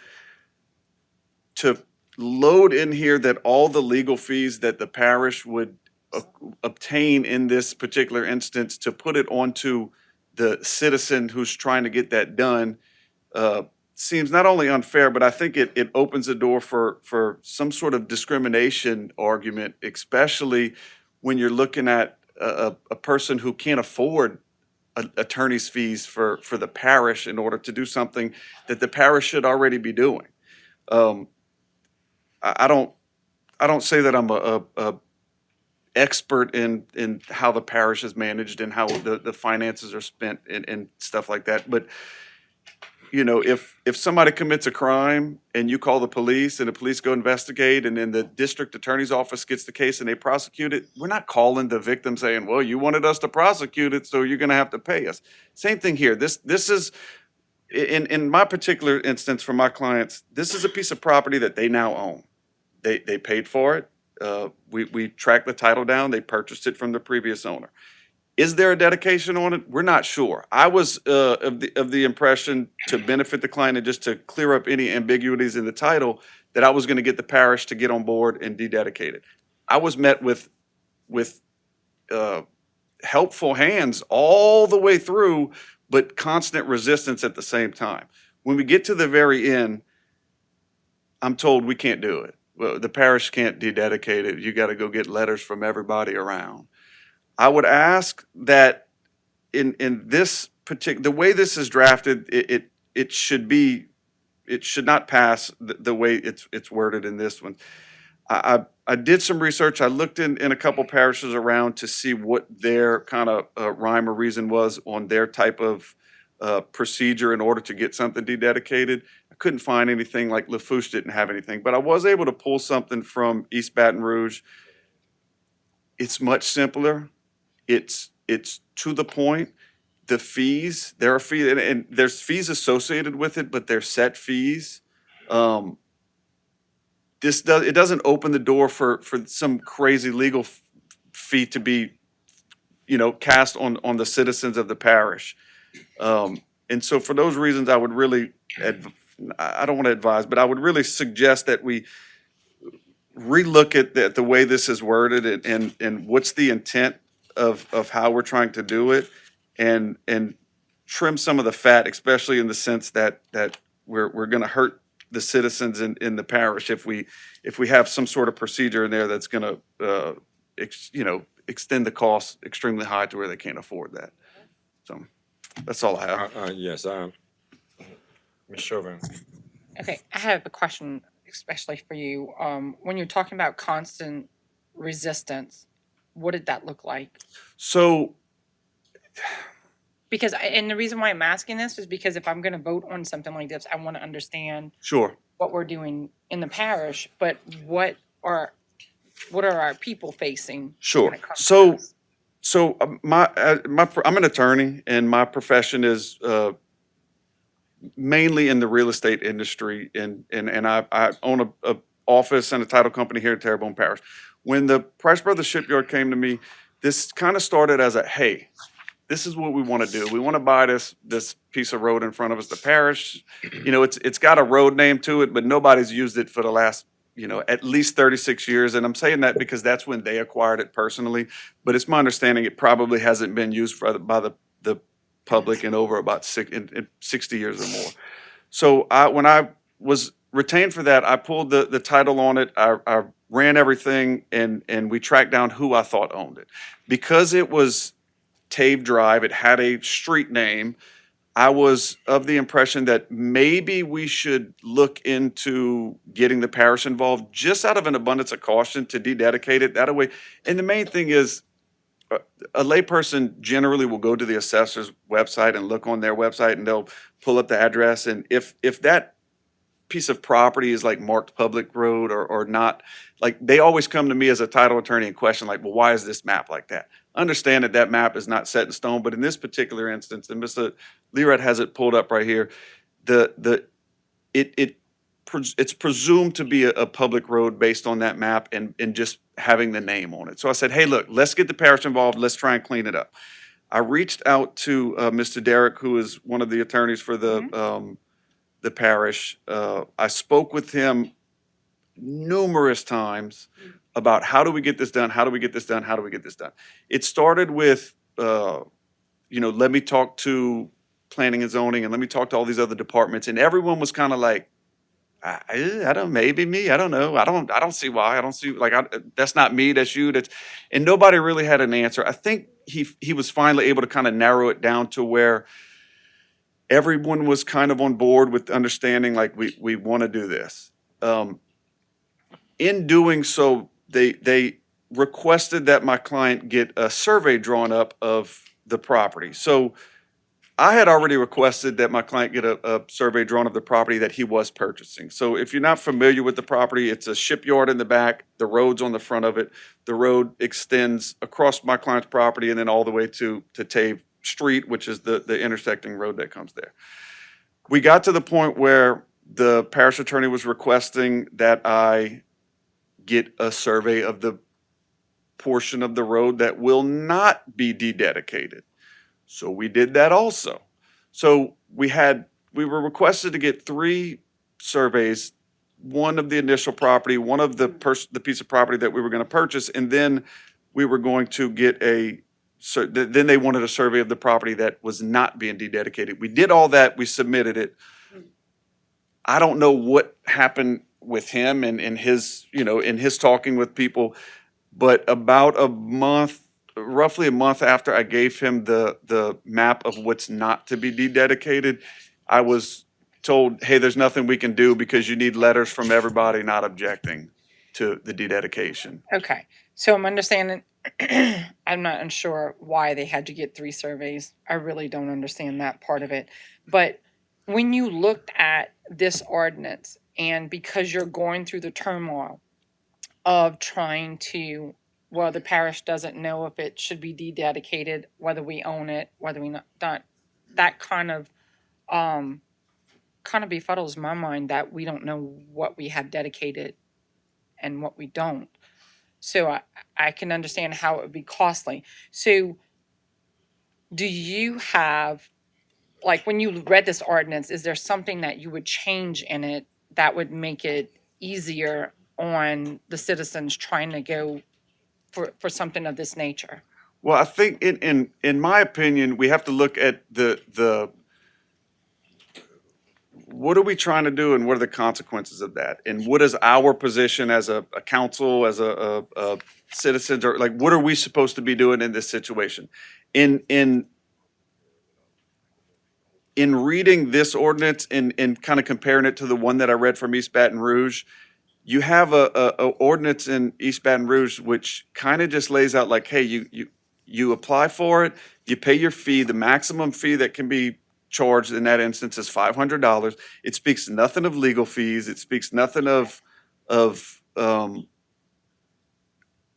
load in here that all the legal fees that the parish would obtain in this particular instance, to put it onto the citizen who's trying to get that done, seems not only unfair, but I think it opens the door for some sort of discrimination argument, especially when you're looking at a person who can't afford attorney's fees for the parish in order to do something that the parish should already be doing. I don't say that I'm a expert in how the parish is managed and how the finances are spent and stuff like that. But, you know, if somebody commits a crime and you call the police and the police go investigate and then the district attorney's office gets the case and they prosecute it, we're not calling the victim saying, well, you wanted us to prosecute it, so you're going to have to pay us. Same thing here. This is, in my particular instance for my clients, this is a piece of property that they now own. They paid for it. We tracked the title down. They purchased it from the previous owner. Is there a dedication on it? We're not sure. I was of the impression, to benefit the client and just to clear up any ambiguities in the title, that I was going to get the parish to get on board and dededicate it. I was met with helpful hands all the way through, but constant resistance at the same time. When we get to the very end, I'm told we can't do it. Well, the parish can't dededicate it. You got to go get letters from everybody around. I would ask that in this particular, the way this is drafted, it should not pass the way it's worded in this one. I did some research. I looked in a couple parishes around to see what their kind of rhyme or reason was on their type of procedure in order to get something dededicated. I couldn't find anything. Like Lafourche didn't have anything, but I was able to pull something from East Baton Rouge. It's much simpler. It's to the point. The fees, there are fees, and there's fees associated with it, but they're set fees. It doesn't open the door for some crazy legal fee to be, you know, cast on the citizens of the parish. And so for those reasons, I would really, I don't want to advise, but I would really suggest that we relook at the way this is worded and what's the intent of how we're trying to do it, and trim some of the fat, especially in the sense that we're going to hurt the citizens in the parish if we have some sort of procedure in there that's going to extend the cost extremely high to where they can't afford that. So that's all I have. Yes, Ms. Chauvin. Okay, I have a question, especially for you. When you're talking about constant resistance, what did that look like? So Because, and the reason why I'm asking this is because if I'm gonna vote on something like this, I wanna understand sure. what we're doing in the parish, but what are our people facing? Sure. when it comes to So, this? I'm an attorney, and my profession is mainly in the real estate industry, and I own a office and a title company here at Terrebonne Parish. When the Price Brothers Shipyard came to me, this kind of started as a, hey, this is what we want to do. We want to buy this piece of road in front of us. The parish, you know, it's got a road name to it, but nobody's used it for the last, you know, at least 36 years. And I'm saying that because that's when they acquired it personally. But it's my understanding it probably hasn't been used by the public in over about 60 years or more. So when I was retained for that, I pulled the title on it. I ran everything, and we tracked down who I thought owned it. Because it was Tave Drive, it had a street name. I was of the impression that maybe we should look into getting the parish involved, just out of an abundance of caution, to dededicate it that way. And the main thing is, a layperson generally will go to the assessor's website and look on their website, and they'll pull up the address. And if that piece of property is like marked public road or not, like, they always come to me as a title attorney and question, like, well, why is this map like that? Understand that map is not set in stone, but in this particular instance, and Mr. Lerat has it pulled up right here, it's presumed to be a public road based on that map and just having the name on it. So I said, hey, look, let's get the parish involved. Let's try and clean it up. I reached out to Mr. Derrick, who is one of the attorneys for the parish. I spoke with him numerous times about how do we get this done? How do we get this done? How do we get this done? It started with, let me talk to planning and zoning, and let me talk to all these other departments. And everyone was kind of like, I don't, maybe me, I don't know. I don't see why. I don't see, that's not me, that's you. And nobody really had an answer. I think he was finally able to kind of narrow it down to where everyone was kind of on board with understanding, like, we want to do this. in doing so, they requested that my client get a survey drawn up of the property. So I had already requested that my client get a survey drawn of the property that he was purchasing. So if you're not familiar with the property, it's a shipyard in the back, the road's on the front of it. The road extends across my client's property and then all the way to Tave Street, which is the intersecting road that comes there. We got to the point where the parish attorney was requesting that I get a survey of the portion of the road that will not be dededicated. So we did that also. So we were requested to get 3 surveys, one of the initial property, one of the piece of property that we were going to purchase, and then we were going to get then they wanted a survey of the property that was not being dededicated. We did all that, we submitted it. I don't know what happened with him and his, in his talking with people, but about roughly a month after I gave him the map of what's not to be dededicated, I was told, hey, there's nothing we can do because you need letters from everybody not objecting to the dededication. Okay, so I'm understanding, I'm not unsure why they had to get 3 surveys. I really don't understand that part of it. But when you looked at this ordinance, and because you're going through the turmoil of trying to, well, the parish doesn't know if it should be dededicated, whether we own it, whether we not, that kind of befuddles my mind that we don't know what we have dedicated and what we don't. So I can understand how it would be costly. So do you have, like, when you read this ordinance, is there something that you would change in it that would make it easier on the citizens trying to go for something of this nature? Well, I think in my opinion, we have to look at the what are we trying to do and what are the consequences of that? And what is our position as a council, as a citizens, or like, what are we supposed to be doing in this situation? In reading this ordinance and kind of comparing it to the one that I read from East Baton Rouge, you have a ordinance in East Baton Rouge which kind of just lays out like, hey, you apply for it, you pay your fee, the maximum fee that can be charged in that instance is $500. It speaks nothing of legal fees. It speaks nothing of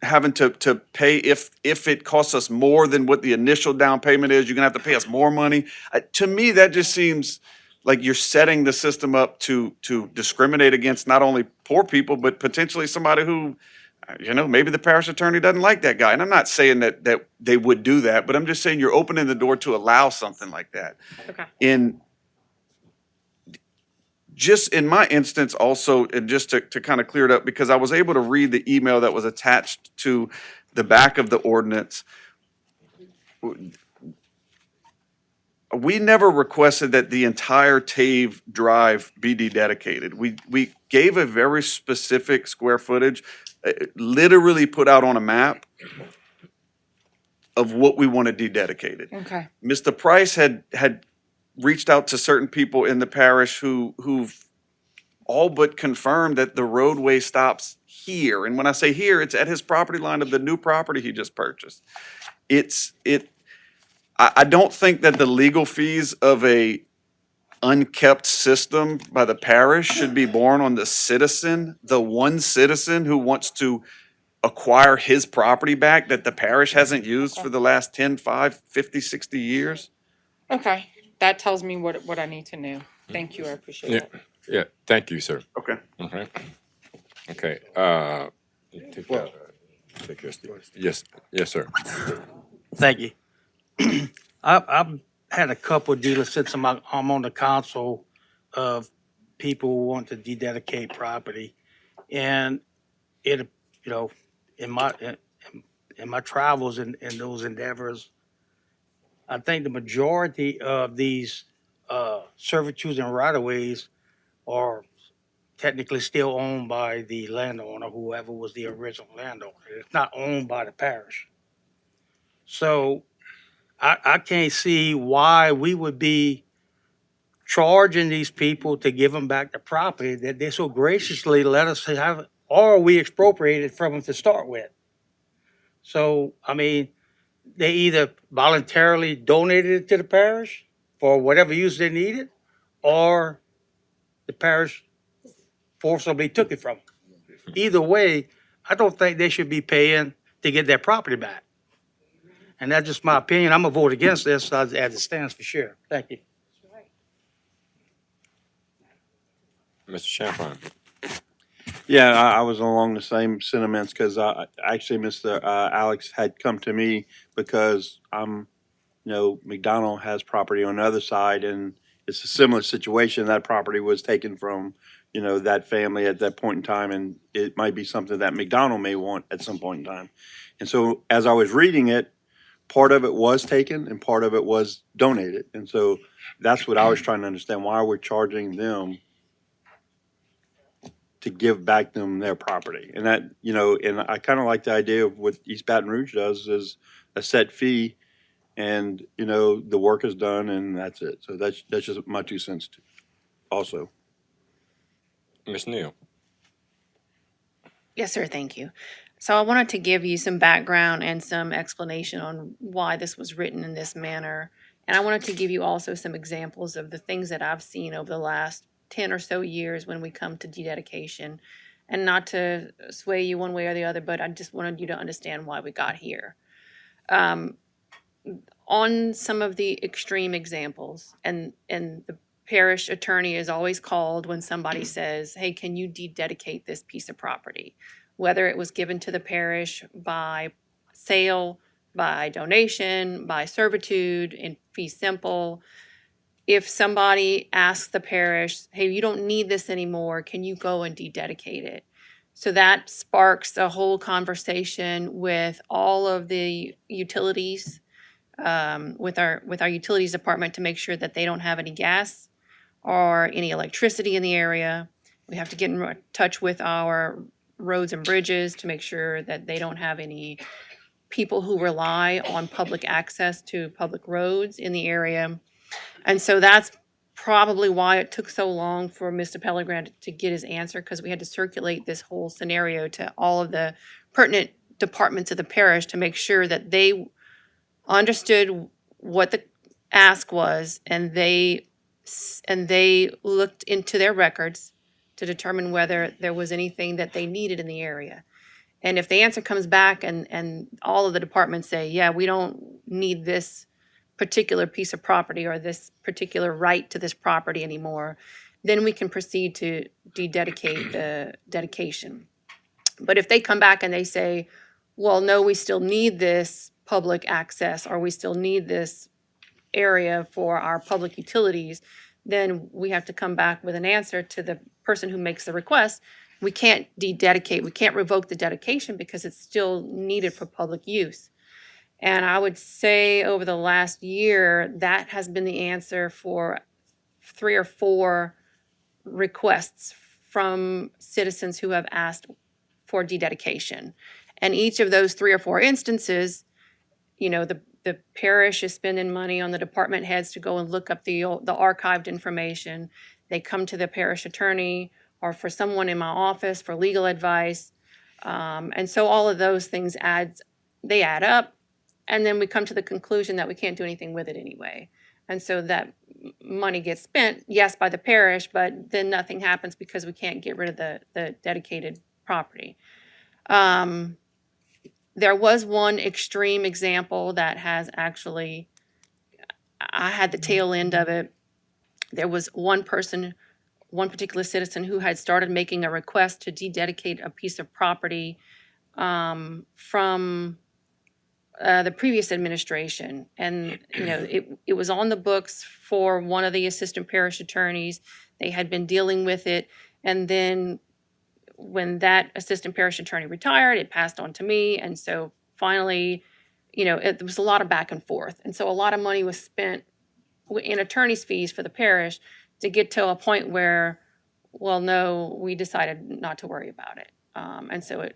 having to pay if it costs us more than what the initial down payment is, you're gonna have to pay us more money. To me, that just seems like you're setting the system up to discriminate against not only poor people, but potentially somebody who, maybe the parish attorney doesn't like that guy. And I'm not saying that they would do that, but I'm just saying you're opening the door to allow something like that. Okay. Just in my instance also, and just to kind of clear it up, because I was able to read the email that was attached to the back of the ordinance. We never requested that the entire Tave Drive be dededicated. We gave a very specific square footage, literally put out on a map of what we wanted dededicated. Okay. Mr. Price had reached out to certain people in the parish who've all but confirmed that the roadway stops here. And when I say here, it's at his property line of the new property he just purchased. I don't think that the legal fees of a unkept system by the parish should be borne on the citizen, the one citizen who wants to acquire his property back that the parish hasn't used for the last 10, 5, 50, 60 years. Okay, that tells me what I need to know. Thank you, I appreciate it. Yeah, thank you, sir. Okay. Okay. Okay, take your seat. Yes, sir. Thank you. I've had a couple of dealers since I'm on the council of people who want to dededicate property. And it, in my travels in those endeavors, I think the majority of these servitudes and right-of-ways are technically still owned by the landowner, whoever was the original landowner. It's not owned by the parish. So I can't see why we would be charging these people to give them back the property that they so graciously let us have or we expropriated from them to start with. So, I mean, they either voluntarily donated it to the parish for whatever use they needed, or the parish forcibly took it from them. Either way, I don't think they should be paying to get their property back. And that's just my opinion. I'm gonna vote against this as it stands for sure. Thank you. Mr. Champagne. Yeah, I was along the same sentiments because actually Mr. Alex had come to me because McDonald has property on the other side and it's a similar situation. That property was taken from, that family at that point in time, and it might be something that McDonald may want at some point in time. And so as I was reading it, part of it was taken and part of it was donated. And so that's what I was trying to understand, why we're charging them to give back them their property. And that, and I kind of like the idea of what East Baton Rouge does is a set fee and, the work is done and that's it. So that's just my 2 cents also. Ms. Neal. Yes, sir, thank you. So I wanted to give you some background and some explanation on why this was written in this manner. And I wanted to give you also some examples of the things that I've seen over the last 10 or so years when we come to dededication. And not to sway you one way or the other, but I just wanted you to understand why we got here. On some of the extreme examples, and the parish attorney is always called when somebody says, hey, can you dededicate this piece of property? Whether it was given to the parish by sale, by donation, by servitude, in fee simple. If somebody asks the parish, hey, you don't need this anymore, can you go and dededicate it? So that sparks a whole conversation with all of the utilities, with our utilities department to make sure that they don't have any gas or any electricity in the area. We have to get in touch with our roads and bridges to make sure that they don't have any people who rely on public access to public roads in the area. And so that's probably why it took so long for Mr. Pellegrin to get his answer, because we had to circulate this whole scenario to all of the pertinent departments of the parish to make sure that they understood what the ask was, and they looked into their records to determine whether there was anything that they needed in the area. And if the answer comes back and all of the departments say, yeah, we don't need this particular piece of property or this particular right to this property anymore, then we can proceed to dededicate the dedication. But if they come back and they say, well, no, we still need this public access, or we still need this area for our public utilities, then we have to come back with an answer to the person who makes the request. We can't dededicate, we can't revoke the dedication because it's still needed for public use. And I would say over the last year, that has been the answer for 3 or 4 requests from citizens who have asked for dededication. And each of those 3 or 4 instances, the parish is spending money on the department heads to go and look up the archived information. They come to the parish attorney or for someone in my office for legal advice. And so all of those things add up. And then we come to the conclusion that we can't do anything with it anyway. And so that money gets spent, yes, by the parish, but then nothing happens because we can't get rid of the dedicated property. There was one extreme example that has actually, I had the tail end of it. There was one particular citizen who had started making a request to dededicate a piece of property from the previous administration. And, it was on the books for one of the assistant parish attorneys. They had been dealing with it. And then when that assistant parish attorney retired, it passed on to me. And so finally, it was a lot of back and forth. And so a lot of money was spent in attorney's fees for the parish to get to a point where, well, no, we decided not to worry about it. And so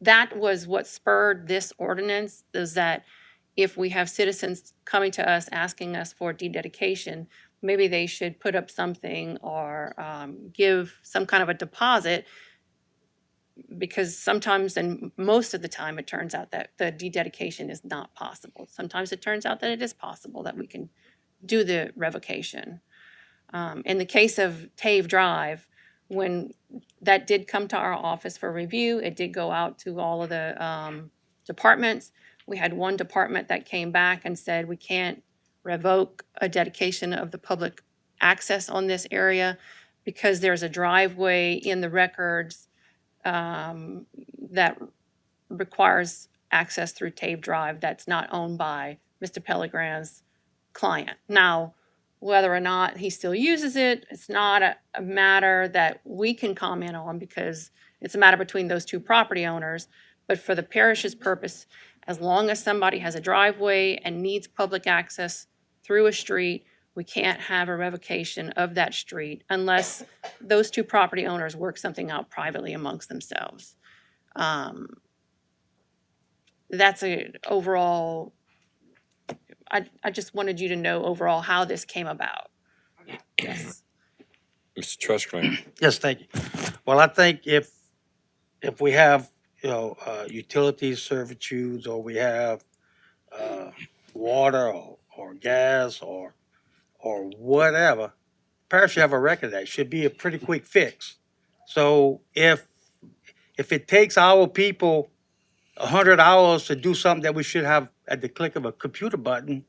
that was what spurred this ordinance, is that if we have citizens coming to us asking us for dededication, maybe they should put up something or give some kind of a deposit because sometimes, and most of the time, it turns out that the dededication is not possible. Sometimes it turns out that it is possible that we can do the revocation. In the case of Tave Drive, when that did come to our office for review, it did go out to all of the departments. We had one department that came back and said, we can't revoke a dedication of the public access on this area because there's a driveway in the records that requires access through Tave Drive that's not owned by Mr. Pellegrin's client. Now, whether or not he still uses it, it's not a matter that we can comment on because it's a matter between those two property owners. But for the parish's purpose, as long as somebody has a driveway and needs public access through a street, we can't have a revocation of that street unless those two property owners work something out privately amongst themselves. That's a overall, I just wanted you to know overall how this came about. Yes. Mr. Trustclair. Yes, thank you. Well, I think if we have, utility servitudes, or we have water or gas or whatever, parish should have a record of that. It should be a pretty quick fix. So if it takes our people 100 hours to do something that we should have at the click of a computer button,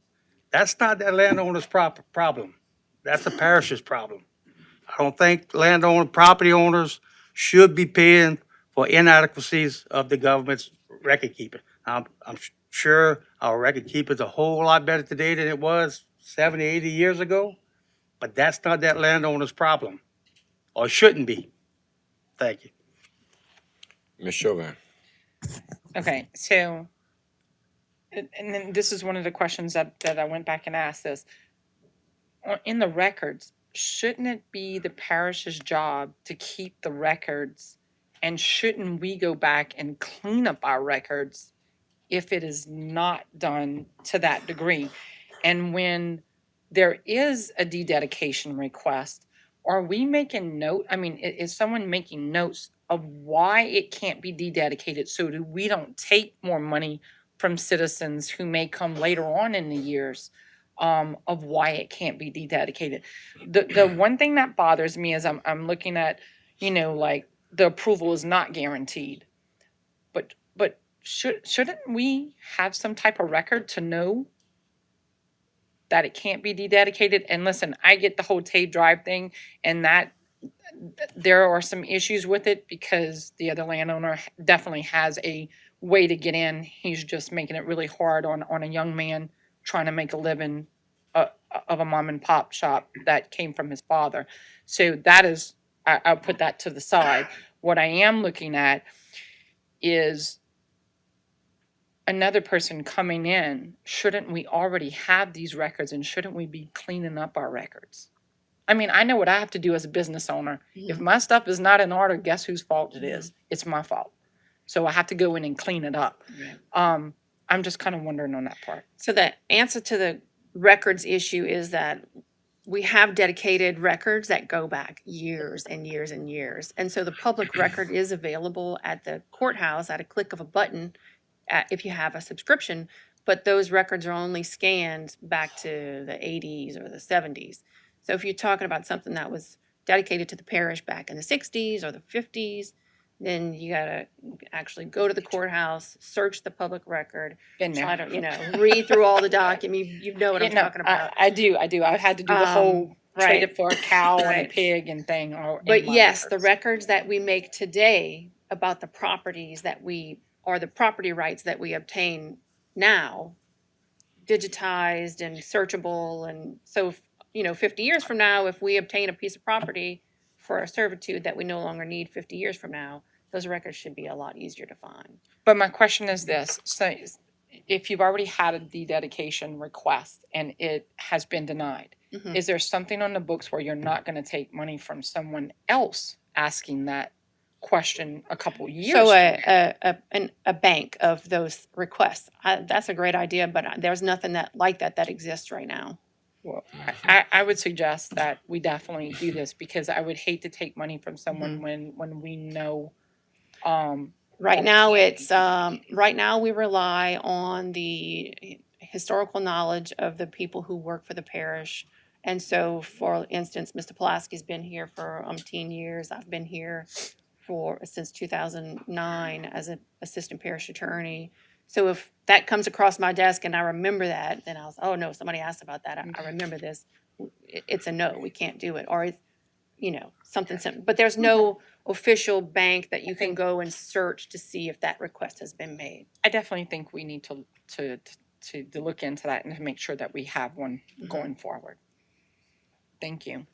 that's not that landowner's problem. That's the parish's problem. I don't think property owners should be paying for inadequacies of the government's record keeping. I'm sure our record keeping's a whole lot better today than it was 70, 80 years ago, but that's not that landowner's problem, or shouldn't be. Thank you. Ms. Chauvin. Okay, so, and then this is one of the questions that I went back and asked this. In the records, shouldn't it be the parish's job to keep the records? And shouldn't we go back and clean up our records if it is not done to that degree? And when there is a dededication request, are we making note? I mean, is someone making notes of why it can't be dededicated so that we don't take more money from citizens who may come later on in the years of why it can't be dededicated? The one thing that bothers me is I'm looking at, like the approval is not guaranteed, but shouldn't we have some type of record to know that it can't be dededicated? And listen, I get the whole Tave Drive thing, and that there are some issues with it because the other landowner definitely has a way to get in. He's just making it really hard on a young man trying to make a living of a mom and pop shop that came from his father. So that is, I'll put that to the side. What I am looking at is another person coming in. Shouldn't we already have these records, and shouldn't we be cleaning up our records? I mean, I know what I have to do as a business owner. If my stuff is not in order, guess whose fault it is? It's my fault. So I have to go in and clean it up. I'm just kind of wondering on that part. So the answer to the records issue is that we have dedicated records that go back years and years and years. And so the public record is available at the courthouse at a click of a button if you have a subscription, but those records are only scanned back to the 80s or the 70s. So if you're talking about something that was dedicated to the parish back in the 60s or the 50s, then you gotta actually go to the courthouse, search the public record, Been there. try to, read through all the documents. You know what I'm talking about. I do. I had to do the whole trade right. it for a cow and Right. a pig and thing. But yes, the records that we make today about the properties that or the property rights that we obtain now, digitized and searchable. And so, 50 years from now, if we obtain a piece of property for a servitude that we no longer need 50 years from now, those records should be a lot easier to find. But my question is this. So if you've already had a dededication request and it has been denied, is there something on the books where you're not going to take money from someone else asking that question a couple years So from now? a bank of those requests. That's a great idea, but there's nothing that exists right now. Well, I would suggest that we definitely do this because I would hate to take money from someone when we know Right now, right now we rely on the historical knowledge of the people who work for the parish. And so, for instance, Mr. Pulaski's been here for umpteen years. I've been here since 2009 as an assistant parish attorney. So if that comes across my desk and I remember that, then I was, oh no, somebody asked about that. I remember this. It's a no, we can't do it. Or it's, something simple. But there's no official bank that you can go and search to see if that request has been made. I definitely think we need to look into that and to make sure that we have one going forward. Thank you.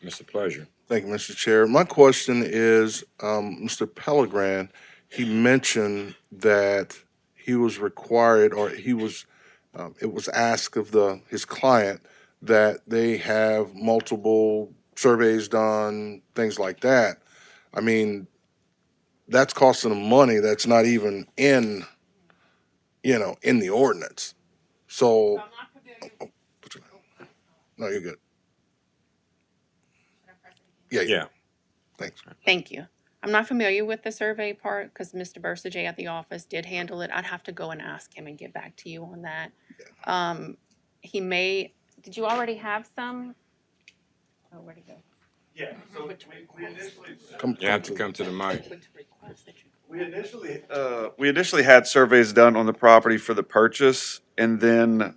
Mr. Pleasure. Thank you, Mr. Chair. My question is, Mr. Pellegrin, he mentioned that he was required, or it was asked of his client that they have multiple surveys done, things like that. I mean, that's costing them money that's not even in the ordinance. So, no, you're good. Yeah. Thanks. Thank you. I'm not familiar with the survey part because Mr. Bursajay at the office did handle it. I'd have to go and ask him and get back to you on that. Did you already have some? Oh, where'd he go? Yeah, so You have to come to the mic. we initially had surveys done on the property for the purchase, and then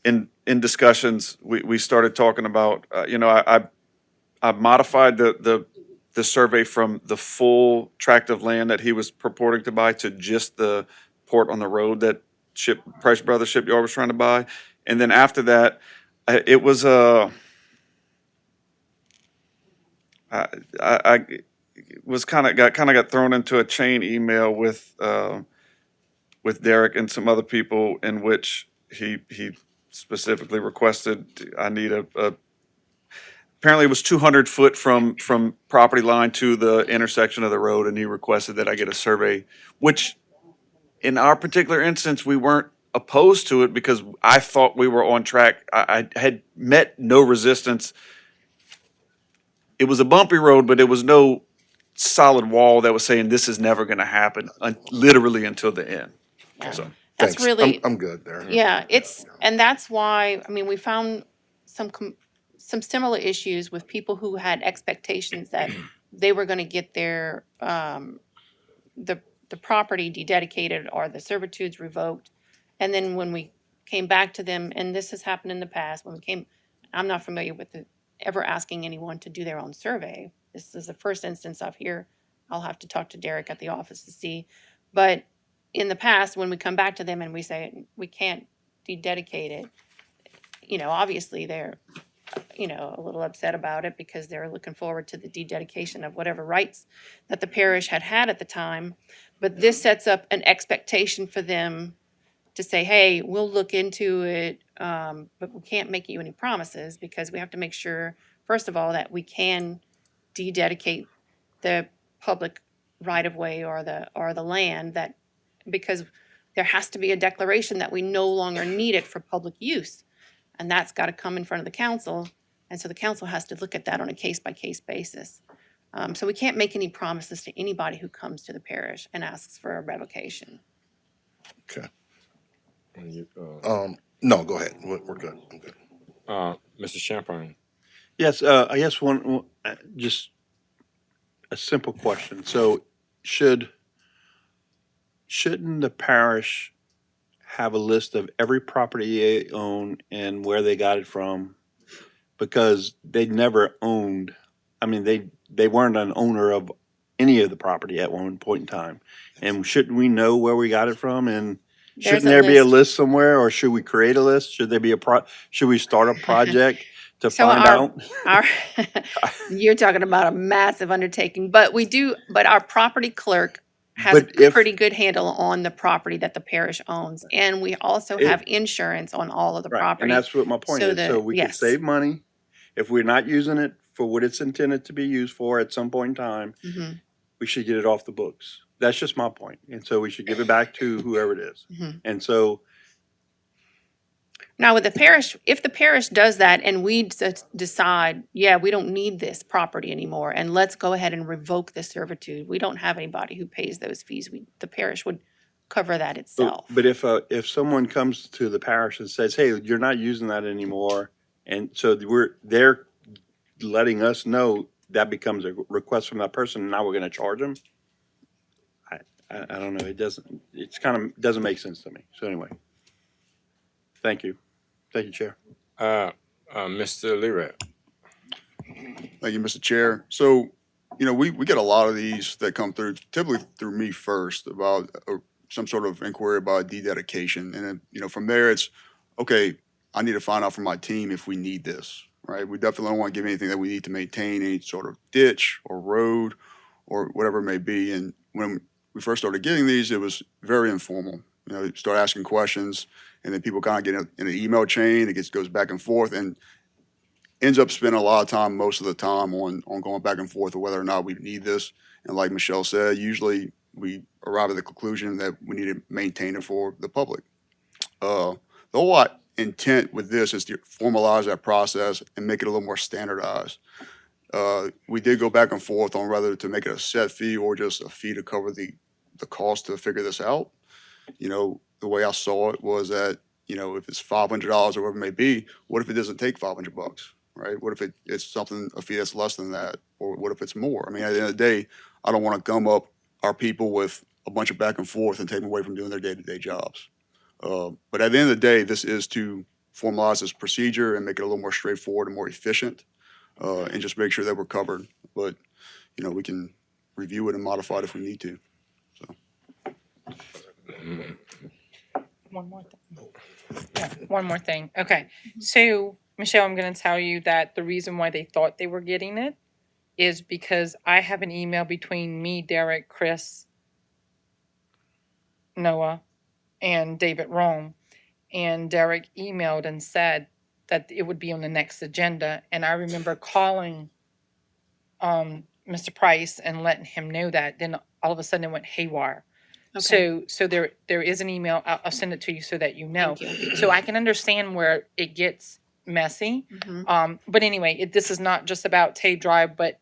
in discussions, we started talking about, I modified the survey from the full tract of land that he was purporting to buy to just the port on the road that Price Brothers Shipyard was trying to buy. And then after that, it was I was got thrown into a chain email with Derek and some other people, in which he specifically requested I need apparently it was 200 foot from property line to the intersection of the road, and he requested that I get a survey, which in our particular instance, we weren't opposed to it because I thought we were on track. I had met no resistance. It was a bumpy road, but there was no solid wall that was saying this is never going to happen, literally until the end. Yeah. So, That's Thanks. really. I'm good there. Yeah, and that's why, I mean, we found some similar issues with people who had expectations that they were gonna get their, the property dededicated or the servitudes revoked. And then when we came back to them, and this has happened in the past, I'm not familiar with ever asking anyone to do their own survey. This is the first instance I've heard. I'll have to talk to Derek at the office to see. But in the past, when we come back to them and we say, we can't dededicate it, obviously they're, a little upset about it because they're looking forward to the dededication of whatever rights that the parish had at the time. But this sets up an expectation for them to say, hey, we'll look into it, but we can't make you any promises because we have to make sure, first of all, that we can dededicate the public right-of-way or the land, that because there has to be a declaration that we no longer need it for public use. And that's got to come in front of the council. And so the council has to look at that on a case-by-case basis. So we can't make any promises to anybody who comes to the parish and asks for a revocation. Okay. And you, No, go ahead. We're good. I'm good. Mr. Champagne. Yes, I guess just a simple question. So shouldn't the parish have a list of every property they own and where they got it from? Because they never owned, I mean, they weren't an owner of any of the property at one point in time. And shouldn't we know where we got it from? And shouldn't there be a list somewhere, or should we create a list? Should there be should we start a project to find out? You're talking about a massive undertaking, but our property clerk has But a if- pretty good handle on the property that the parish owns. And we also have insurance on all of the Right, property. and that's what my point So is. So we can yes. save money if we're not using it for what it's intended to be used for at some point in time. Mhm. We should get it off the books. That's just my point. And so we should give it back to whoever it is. Mhm. And so Now, with the parish, if the parish does that and we decide, yeah, we don't need this property anymore, and let's go ahead and revoke the servitude, we don't have anybody who pays those fees. The parish would cover that itself. But if someone comes to the parish and says, hey, you're not using that anymore, and so they're letting us know, that becomes a request from that person, and now we're gonna charge them? I don't know, doesn't make sense to me. So anyway. Thank you. Thank you, Chair. Mr. Leroy. Thank you, Mr. Chair. So, we get a lot of these that come through, typically through me first, about some sort of inquiry about dededication. And then, from there, it's, okay, I need to find out from my team if we need this, right? We definitely don't want to give anything that we need to maintain any sort of ditch or road or whatever it may be. And when we first started getting these, it was very informal. You start asking questions, and then people kind of get in an email chain. It goes back and forth, and ends up spending a lot of time, most of the time, on going back and forth of whether or not we need this. And like Michelle said, usually we arrive at the conclusion that we need to maintain it for the public. The whole intent with this is to formalize that process and make it a little more standardized. We did go back and forth on whether to make it a set fee or just a fee to cover the cost to figure this out. The way I saw it was that, if it's $500 or whatever it may be, what if it doesn't take $500? Right? What if it's a fee that's less than that? Or what if it's more? I mean, at the end of the day, I don't want to gum up our people with a bunch of back and forth and take them away from doing their day-to-day jobs. But at the end of the day, this is to formalize this procedure and make it a little more straightforward and more efficient, and just make sure that we're covered. But, we can review it and modify it if we need to. One more thing. Yeah, one more thing. Okay. So, Michelle, I'm going to tell you that the reason why they thought they were getting it is because I have an email between me, Derek, Chris, Noah, and David Rome. And Derek emailed and said that it would be on the next agenda. And I remember calling Mr. Price and letting him know that. Then all of a sudden it went haywire. Okay. So there is an email. I'll send it to you so that you know. Thank you. So I can understand where it gets messy. Mhm. But anyway, this is not just about Tate Drive, but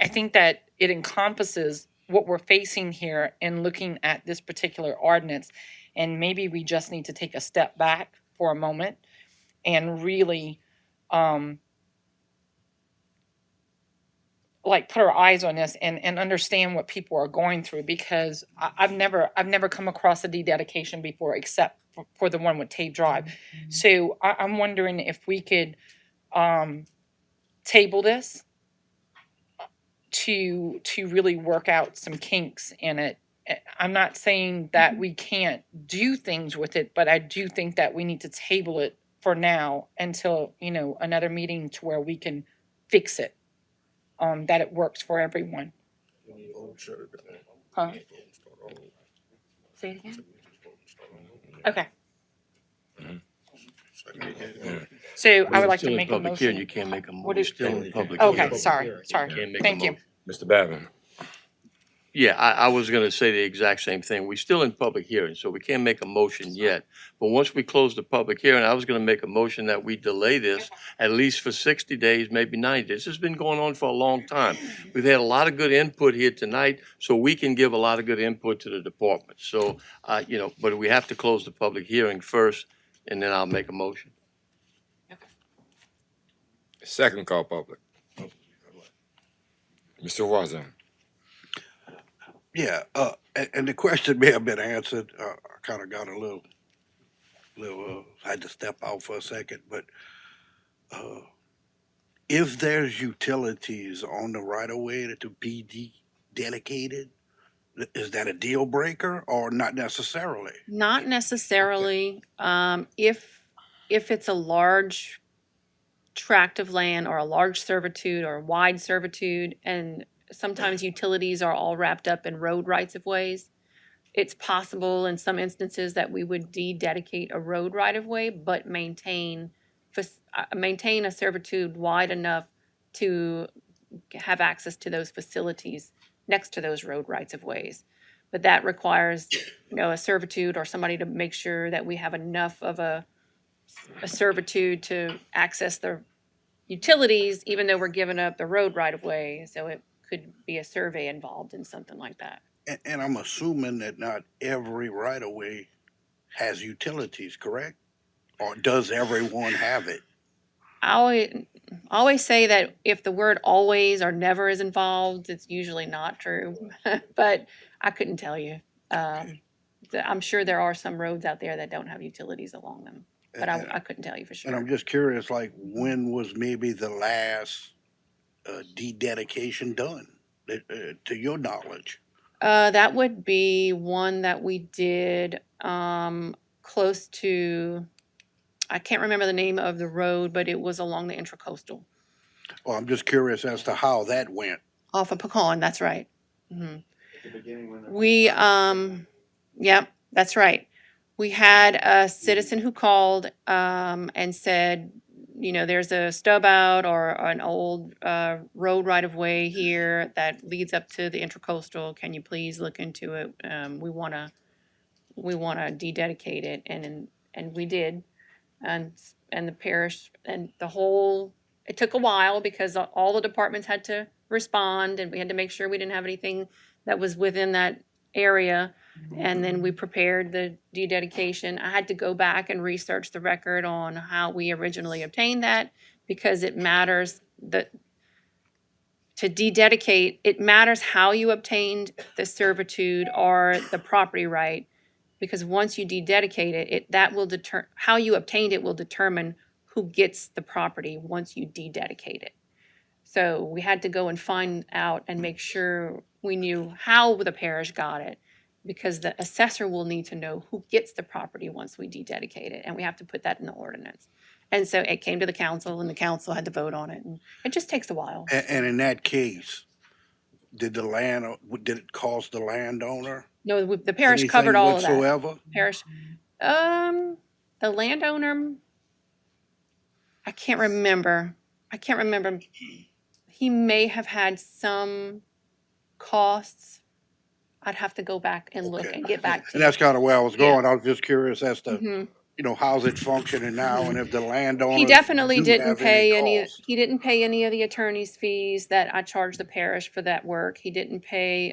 I think that it encompasses what we're facing here and looking at this particular ordinance. And maybe we just need to take a step back for a moment and really put our eyes on this and understand what people are going through, because I've never come across a dededication before except for the one with Tate Drive. So I'm wondering if we could table this to really work out some kinks in it. I'm not saying that we can't do things with it, but I do think that we need to table it for now until, another meeting to where we can fix it, that it works for everyone. Huh? Say it again? Okay. So I would like to make a Public hearing, you motion. can't make a What motion. is- Still in public Okay, hearing. sorry. You can't make a Thank you. motion. Mr. Babin. Yeah, I was gonna say the exact same thing. We're still in public hearing, so we can't make a motion yet. But once we close the public hearing, I was gonna make a motion that we delay this at least for 60 days, maybe 90 days. This has been going on for a long time. We've had a lot of good input here tonight, so we can give a lot of good input to the department. So, but we have to close the public hearing first, and then I'll make a motion. Second call public. Mr. Wazan. Yeah, and the question may have been answered. I kind of got a little, had to step out for a second, but if there's utilities on the right of way to be dedicated, is that a deal breaker or not necessarily? Not necessarily. If it's a large tract of land or a large servitude or a wide servitude, and sometimes utilities are all wrapped up in road rights of ways, it's possible in some instances that we would dedicate a road right of way, but maintain a servitude wide enough to have access to those facilities next to those road rights of ways. But that requires, a servitude or somebody to make sure that we have enough of a a servitude to access the utilities, even though we're giving up the road right of way. So it could be a survey involved in something like that. And I'm assuming that not every right of way has utilities, correct? Or does everyone have it? I always say that if the word always or never is involved, it's usually not true. But I couldn't tell you. I'm sure there are some roads out there that don't have utilities along them, but I couldn't tell you for And I'm sure. just curious, like, when was maybe the last dededication done, to your knowledge? That would be one that we did close to, I can't remember the name of the road, but it was along the Intracoastal. Well, I'm just curious as to how that went. Off of Pecan, that's right. We, yep, that's right. We had a citizen who called, and said, you know, there's a stub out or an old, road right of way here that leads up to the Intracoastal. Can you please look into it? We wanna dededicate it, and we did. And the parish and the whole, it took a while because all the departments had to respond, and we had to make sure we didn't have anything that was within that area. And then we prepared the dededication. I had to go back and research the record on how we originally obtained that, because it matters that to dededicate, it matters how you obtained the servitude or the property right, because once you dededicate it, that will how you obtained it will determine who gets the property once you dededicate it. So we had to go and find out and make sure we knew how the parish got it, because the assessor will need to know who gets the property once we dededicate it, and we have to put that in the ordinance. And so it came to the council, and the council had to vote on it, and it just takes a while. And in that case, did it cost the landowner No, the parish covered anything all of that. whatsoever? Parish, the landowner, I can't remember. He may have had some costs. I'd have to go back and look Okay. and get back to And you. that's kind of where I was Yeah. going. I was just curious as to, Mhm. how's it functioning now, and if the landowner He definitely do didn't have pay any, cost. he didn't pay any of the attorney's fees that I charged the parish for that work. He didn't pay,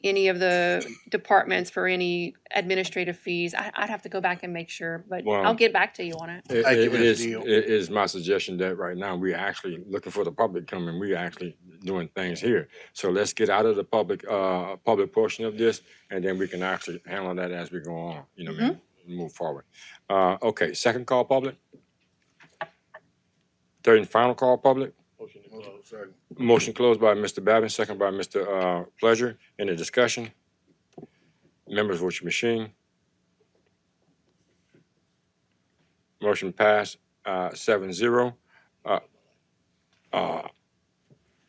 any of the departments for any administrative fees. I'd have to go back and make sure, but I'll Well, get back to you on it. Thank you, It Ms. Neal. it is my suggestion that right now, we're actually looking for the public coming, we're actually doing things here. So let's get out of the public portion of this, and then we can actually handle that as we go on, move forward. Okay, second call public? Third and final call public? Motion closed by Mr. Babin, second by Mr. Pleasure. Any discussion? Members, vote your machine. Motion passed, 7-0.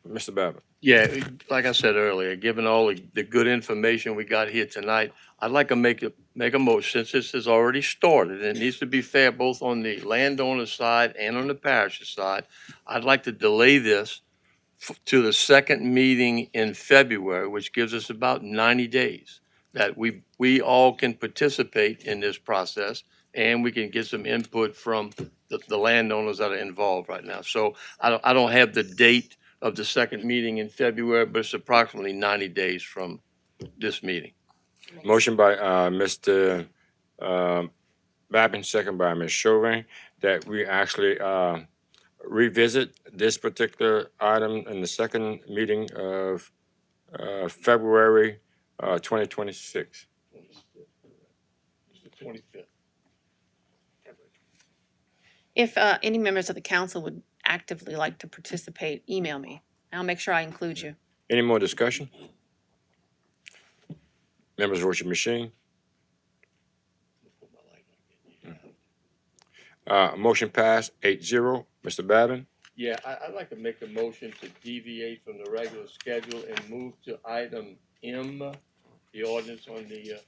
Mr. Babin. Yeah, like I said earlier, given all the good information we got here tonight, I'd like to make a motion, since this has already started, and it needs to be fair both on the landowner's side and on the parish's side. I'd like to delay this to the second meeting in February, which gives us about 90 days, that we all can participate in this process, and we can get some input from the landowners that are involved right now. So I don't have the date of the second meeting in February, but it's approximately 90 days from this meeting. Motion by Mr. Babin, second by Ms. Chauvin, that we actually revisit this particular item in the second meeting of February 2026. It's the 25th. If any members of the council would actively like to participate, email me. I'll make sure I include you. Any more discussion? Members, vote your machine. Motion passed, 8-0. Mr. Babin? Yeah, I'd like to make a motion to deviate from the regular schedule and move to item M, the ordinance on the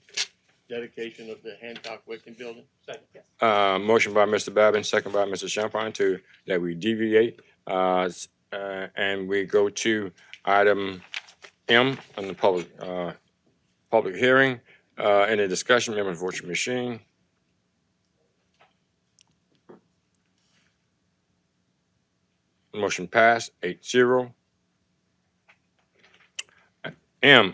dedication of the Hancock Wicking Building. Second. Motion by Mr. Babin, second by Mr. Champagne that we deviate, and we go to item M on the public hearing. Any discussion, members, vote your machine. Motion passed 8-0. M,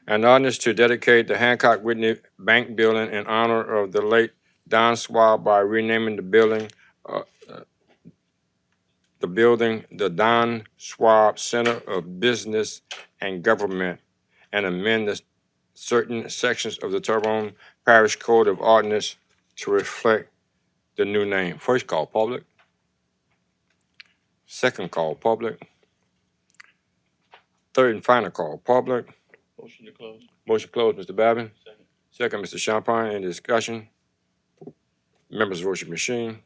an ordinance to dedicate the Hancock Whitney Bank Building in honor of the late Don Schwab by renaming uh, the Don Schwab Center of Business and Government, and amend certain sections of the Terrebonne Parish Code of Ordinance to reflect the new name. First call public. Second call public. Third and final call public. Motion to close. Motion closed, Mr. Babin. Second, Mr. Champagne. Any discussion? Members vote your machine.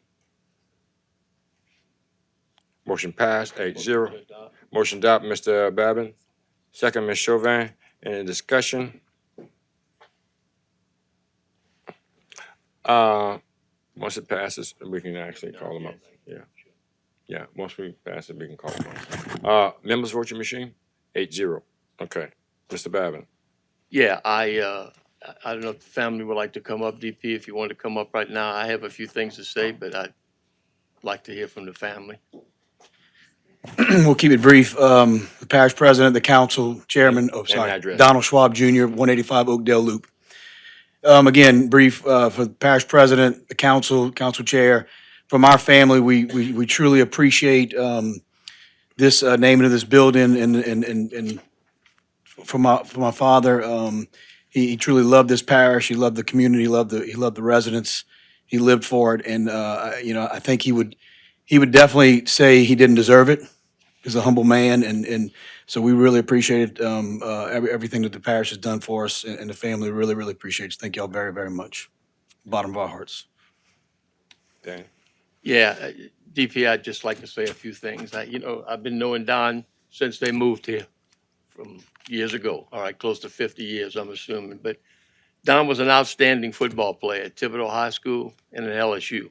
Motion passed 8-0. Motion adopted, Mr. Babin. Second, Ms. Chauvin. Any discussion? Once it passes, we can actually call them up. Yeah. Yeah, once we pass it, we can call them up. Members vote your machine? 8-0. Okay. Mr. Babin. Yeah, I don't know if the family would like to come up, DP, if you want to come up right now. I have a few things to say, but I'd like to hear from the family. We'll keep it brief. The parish president, the council chairman, address. Donald Schwab Jr., 185 Oakdale Loop. Again, brief, for the parish president, the council chair, from our family, we truly appreciate, this, naming of this building and for my father, he truly loved this parish. He loved the community. He loved the residents. He lived for it. And, I think he would definitely say he didn't deserve it. He's a humble man. And so we really appreciate everything that the parish has done for us, and the family really, really appreciates. Thank y'all very, very much. Bottom of our hearts. Dan. Yeah, DP, I'd just like to say a few things. I've been knowing Don since they moved here from years ago. All right, close to 50 years, I'm assuming. But Don was an outstanding football player at Thibodeau High School and at LSU.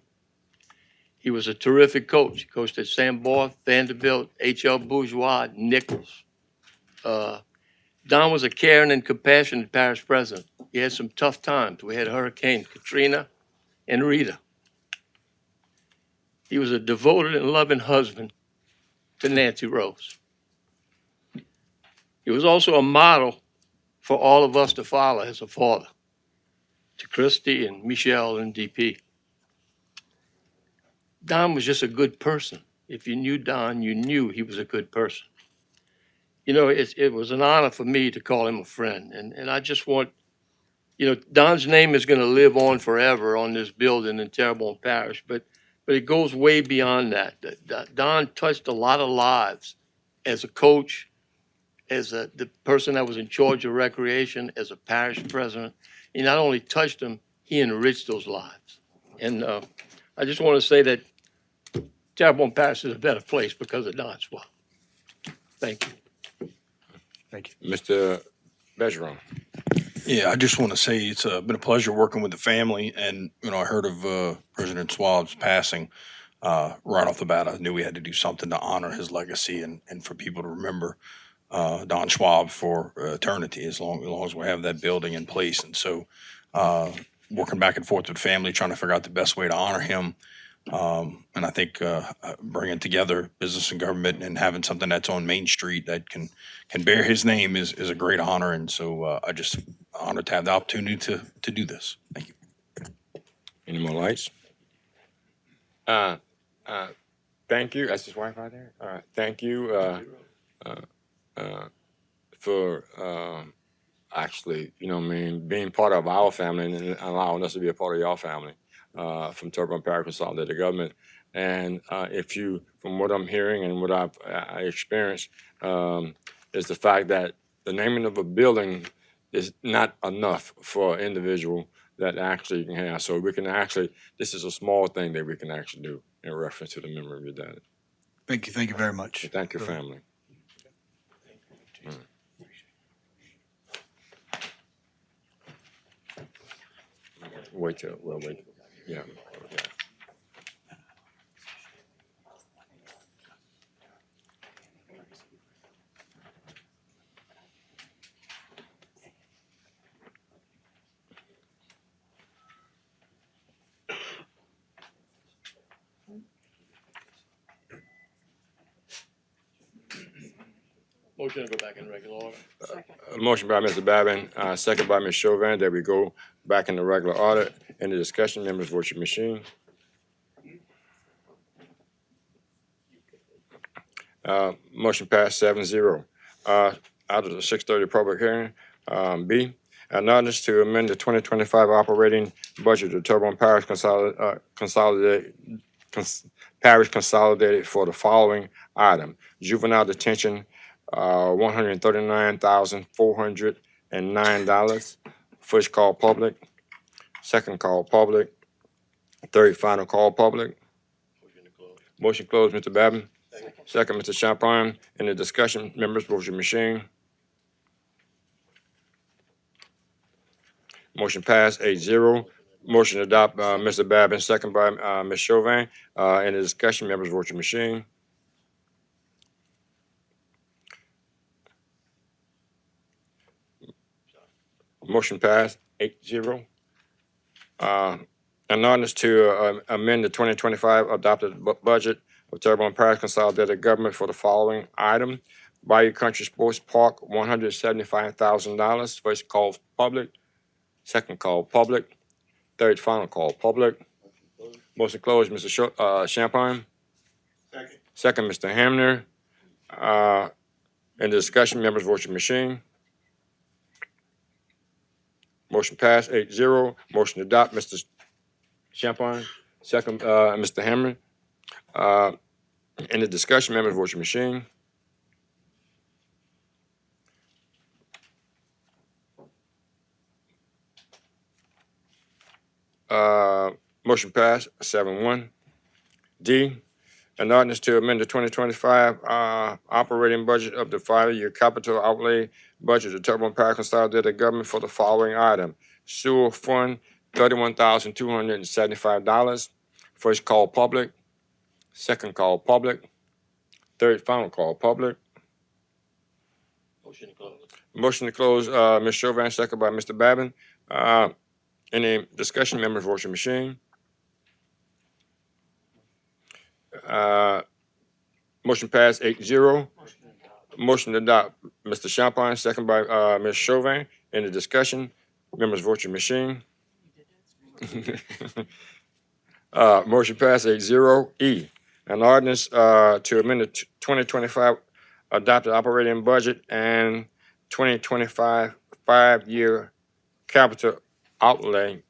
He was a terrific coach. He coached at Saint-Bois, Vanderbilt, H.L. Bourgeois, Nichols. Don was a caring and compassionate parish president. He had some tough times. We had Hurricane Katrina and Rita. He was a devoted and loving husband to Nancy Rose. He was also a model for all of us to follow as a father, to Christy and Michelle and DP. Don was just a good person. If you knew Don, you knew he was a good person. It was an honor for me to call him a friend. And I just want, Don's name is going to live on forever on this building in Terrebonne Parish, but it goes way beyond that. Don touched a lot of lives as a coach, as the person that was in charge of recreation, as a parish president. He not only touched them, he enriched those lives. And I just want to say that Terrebonne Parish is a better place because of Don Schwab. Thank you. Thank you. Mr. Bergeron. Yeah, I just want to say it's been a pleasure working with the family. And, I heard of President Schwab's passing right off the bat. I knew we had to do something to honor his legacy and for people to remember Don Schwab for eternity, as long as we have that building in place. And so working back and forth with family, trying to figure out the best way to honor him. And I think bringing together business and government and having something that's on Main Street that can bear his name is a great honor. And so I just honored to have the opportunity to do this. Thank you. Any more lights? Thank you. That's his wife right there. All right. Thank you for actually, being part of our family and allowing us to be a part of your family from Terrebonne Parish Consolidated Government. And from what I'm hearing and what I experienced, is the fact that the naming of a building is not enough for an individual that actually can have. So this is a small thing that we can actually do in reference to the memory of your dad. Thank you very much. Thank your family. Wait. Yeah. Motion to go back in regular order. A motion by Mr. Babin, second by Ms. Chauvin, that we go back in the regular order. Any discussion, members, vote your machine. Motion passed 7-0. Out of the 6:30 public hearing, B, an ordinance to amend the 2025 operating budget of Terrebonne Parish Parish Consolidated for the following item: juvenile detention, $139,409. First call public, second call public, third final call public. Motion closed, Mr. Babin. Second, Mr. Champagne. Any discussion, members, vote your machine. Motion passed 8-0. Motion to adopt, Mr. Babin, second by, Ms. Chauvin. Any discussion, members, vote your machine. Motion passed 8-0. An ordinance to amend the 2025 adopted budget of Terrebonne Parish Consolidated Government for the following item: Bayou Country Sports Park, $175,000. First call public, second call public, third final call public. Motion closed, Mr. Champagne. Second, Mr. Hamner. In the discussion, members, vote your machine. Motion passed 8-0. Motion to adopt, Mr. Champagne. Second, Mr. Hamner. In the discussion, members, vote your machine. Motion passed 7-1. D, an ordinance to amend the 2025 operating budget of the 5-year capital outlay budget of Terrebonne Parish Consolidated Government for the following item: sewer fund, $31,275. First call public, second call public, third final call public. Motion to close. Motion to close, Ms. Chauvin, second by Mr. Babin. Any discussion, members, vote your machine. Motion passed 8-0. Motion to adopt, Mr. Champagne, second by Ms. Chauvin. Any discussion, members, vote your machine. Motion passed 8-0. E, an ordinance to amend the 2025 adopted operating budget and 2025 5-year capital outlay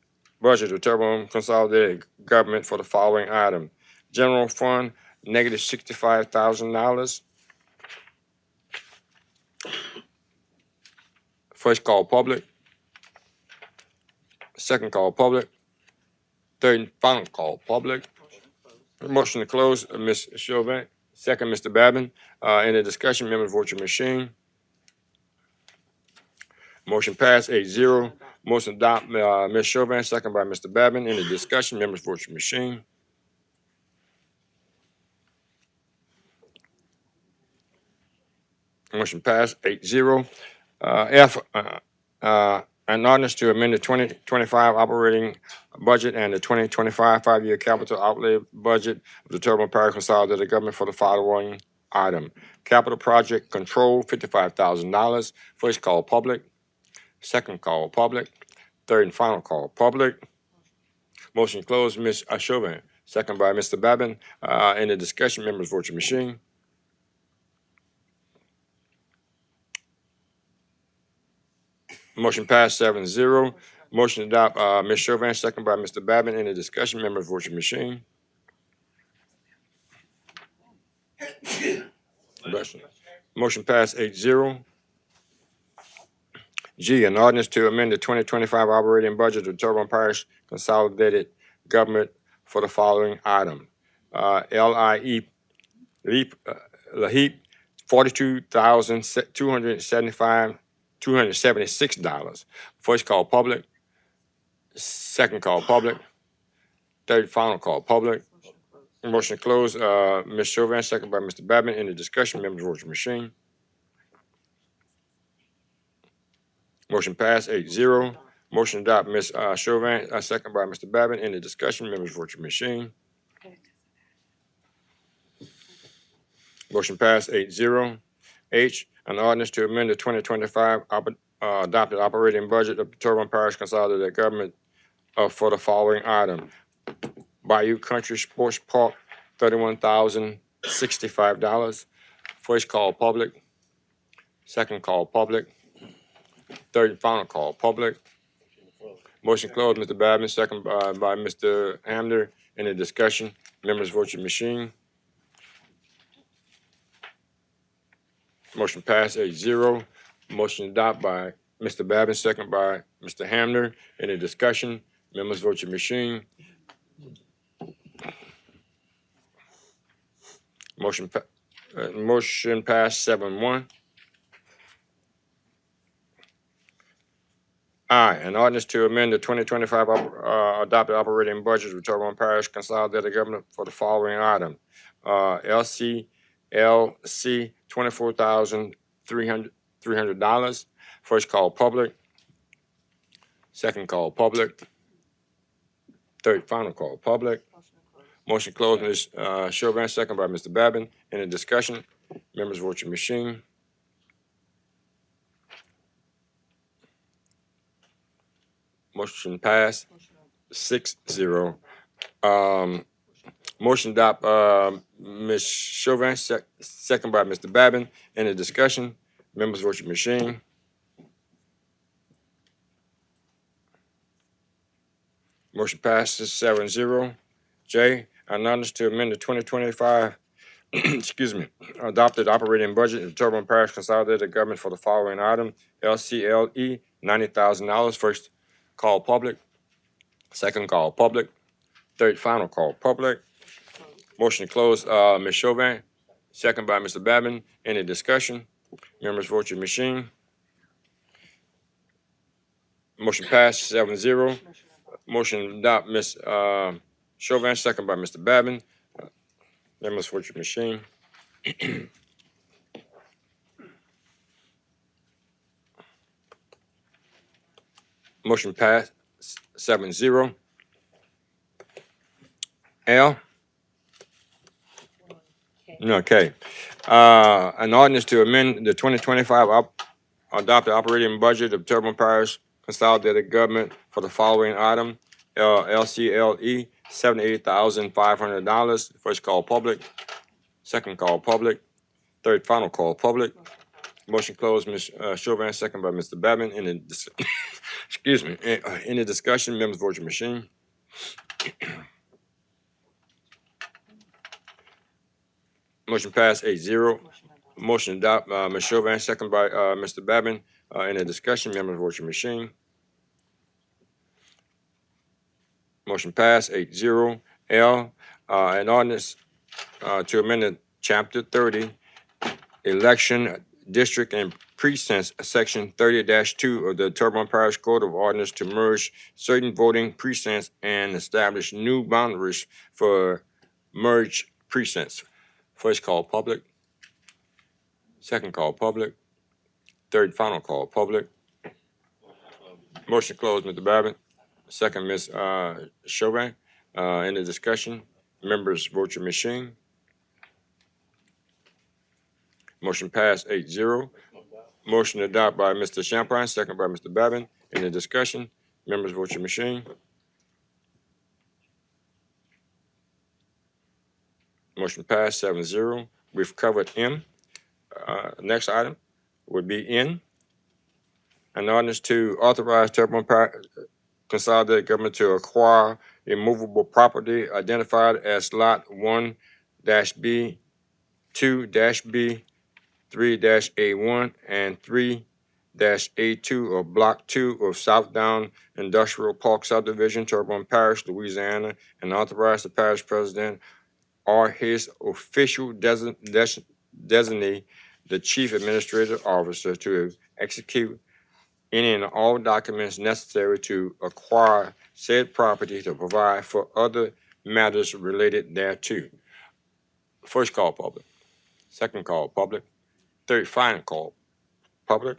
budget of Terrebonne Consolidated Government for the following item: general fund, -$65,000. First call public, second call public, third and final call public. Motion to close, Ms. Chauvin. Second, Mr. Babin. Any discussion, members, vote your machine. Motion passed 8-0. Motion adopt, Ms. Chauvin, second by Mr. Babin. Any discussion, members, vote your machine. Motion passed 8-0. F, an ordinance to amend the 2025 operating budget and the 2025 5-year capital outlay budget of the Terrebonne Parish Consolidated Government for the following item: capital project control, $55,000. First call public, second call public, third and final call public. Motion closed, Ms. Chauvin. Second by Mr. Babin. Any discussion, members, vote your machine. Motion passed 7-0. Motion to adopt, Ms. Chauvin, second by Mr. Babin. Any discussion, members, vote your machine. Bless you. Motion passed 8-0. G, an ordinance to amend the 2025 operating budget of Terrebonne Parish Consolidated Government for the following item: LIE, LAHEAP, $42,276. First call public, second call public, third final call public. Motion closed, Ms. Chauvin, second by Mr. Babin. Any discussion, members, vote your machine. Motion passed 8-0. Motion to adopt, Ms. Chauvin, second by Mr. Babin. Any discussion, members, vote your machine. Motion passed 8-0. H, An ordinance to amend the 2025 adopted operating budget of the Terrebonne Parish Consolidated Government for the following item. Bayou Country Sports Park, $31,065. First call public, second call public, third and final call public. Motion closed, Mr. Babin, second by Mr. Hamner. Any discussion? Members vote your machine. Motion passed 8-0. Motion adopted by Mr. Babin, second by Mr. Hamner. Any discussion? Members vote your machine. Motion passed 7-1. Aye, an ordinance to amend the 2025 adopted operating budget of Terrebonne Parish Consolidated Government for the following item. LC $24,300. First call public, second call public, third final call public. Motion closed, Ms. Chauvin, second by Mr. Babin. Any discussion? Members vote your machine. Motion passed 6-0. Motion adopt, Ms. Chauvin, second by Mr. Babin. Any discussion? Members vote your machine. Motion passes 7-0. J, an ordinance to amend the 2025 excuse me, adopted operating budget of the Terrebonne Parish Consolidated Government for the following item. LCLE, $90,000. First call public, second call public, third final call public. Motion closed, Ms. Chauvin, second by Mr. Babin. Any discussion? Members vote your machine. Motion passed 7-0. Motion adopt Ms. Chauvin, second by Mr. Babin. Members vote your machine. Motion passed 7-0. L. Okay. An ordinance to amend the 2025 adopted operating budget of Terrebonne Parish Consolidated Government for the following item. LCLE, $78,500. First call public, second call public, third final call public. Motion closed, Ms. Chauvin, second by Mr. Babin. Excuse me. Any discussion? Members vote your machine. Motion passed 8-0. Motion adopt, Ms. Chauvin, second by Mr. Babin. Any discussion? Members vote your machine. Motion passed 8-0. L, an ordinance to amend Chapter 30, Election District and Precincts, Section 30-2 of the Terrebonne Parish Code of Ordinance to merge certain voting precincts and establish new boundaries for merged precincts. First call public, second call public, third final call public. Motion closed, Mr. Babin. Second, Ms. Chauvin. Any discussion? Members vote your machine. Motion passed 8-0. Motion adopted by Mr. Champagne, second by Mr. Babin. Any discussion? Members vote your machine. Motion passed 7-0. We've covered M. Next item would be N. An ordinance to authorize Terrebonne Parish Consolidated Government to acquire immovable property identified as Lot 1-B, 2-B, 3-A1, and 3-A2 of Block 2 of Southdown Industrial Park Subdivision, Terrebonne Parish, Louisiana, and authorize the parish president or his official designee, the chief administrative officer, to execute any and all documents necessary to acquire said property to provide for other matters related thereto. First call public, second call public, third final call public.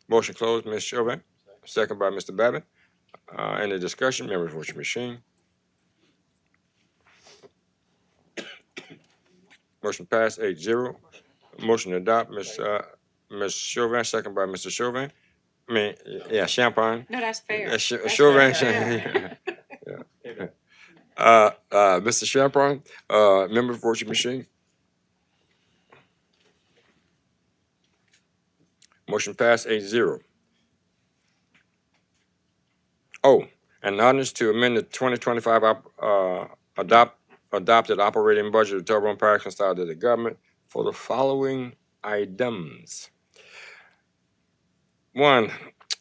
Motion closed, Ms. Chauvin, second by Mr. Babin. Any discussion? Members vote your machine. Motion passed 8-0. Motion to adopt, Ms. Chauvin, second by Mr. Chauvin. I mean, yeah, Champagne. No, that's fair. Chauvin. fair, Yeah. Mr. Champagne, member voting machine. Motion passed 8-0. Oh, an ordinance to amend the 2025 adopted operating budget of Terrebonne Parish Consolidated Government for the following items. 1,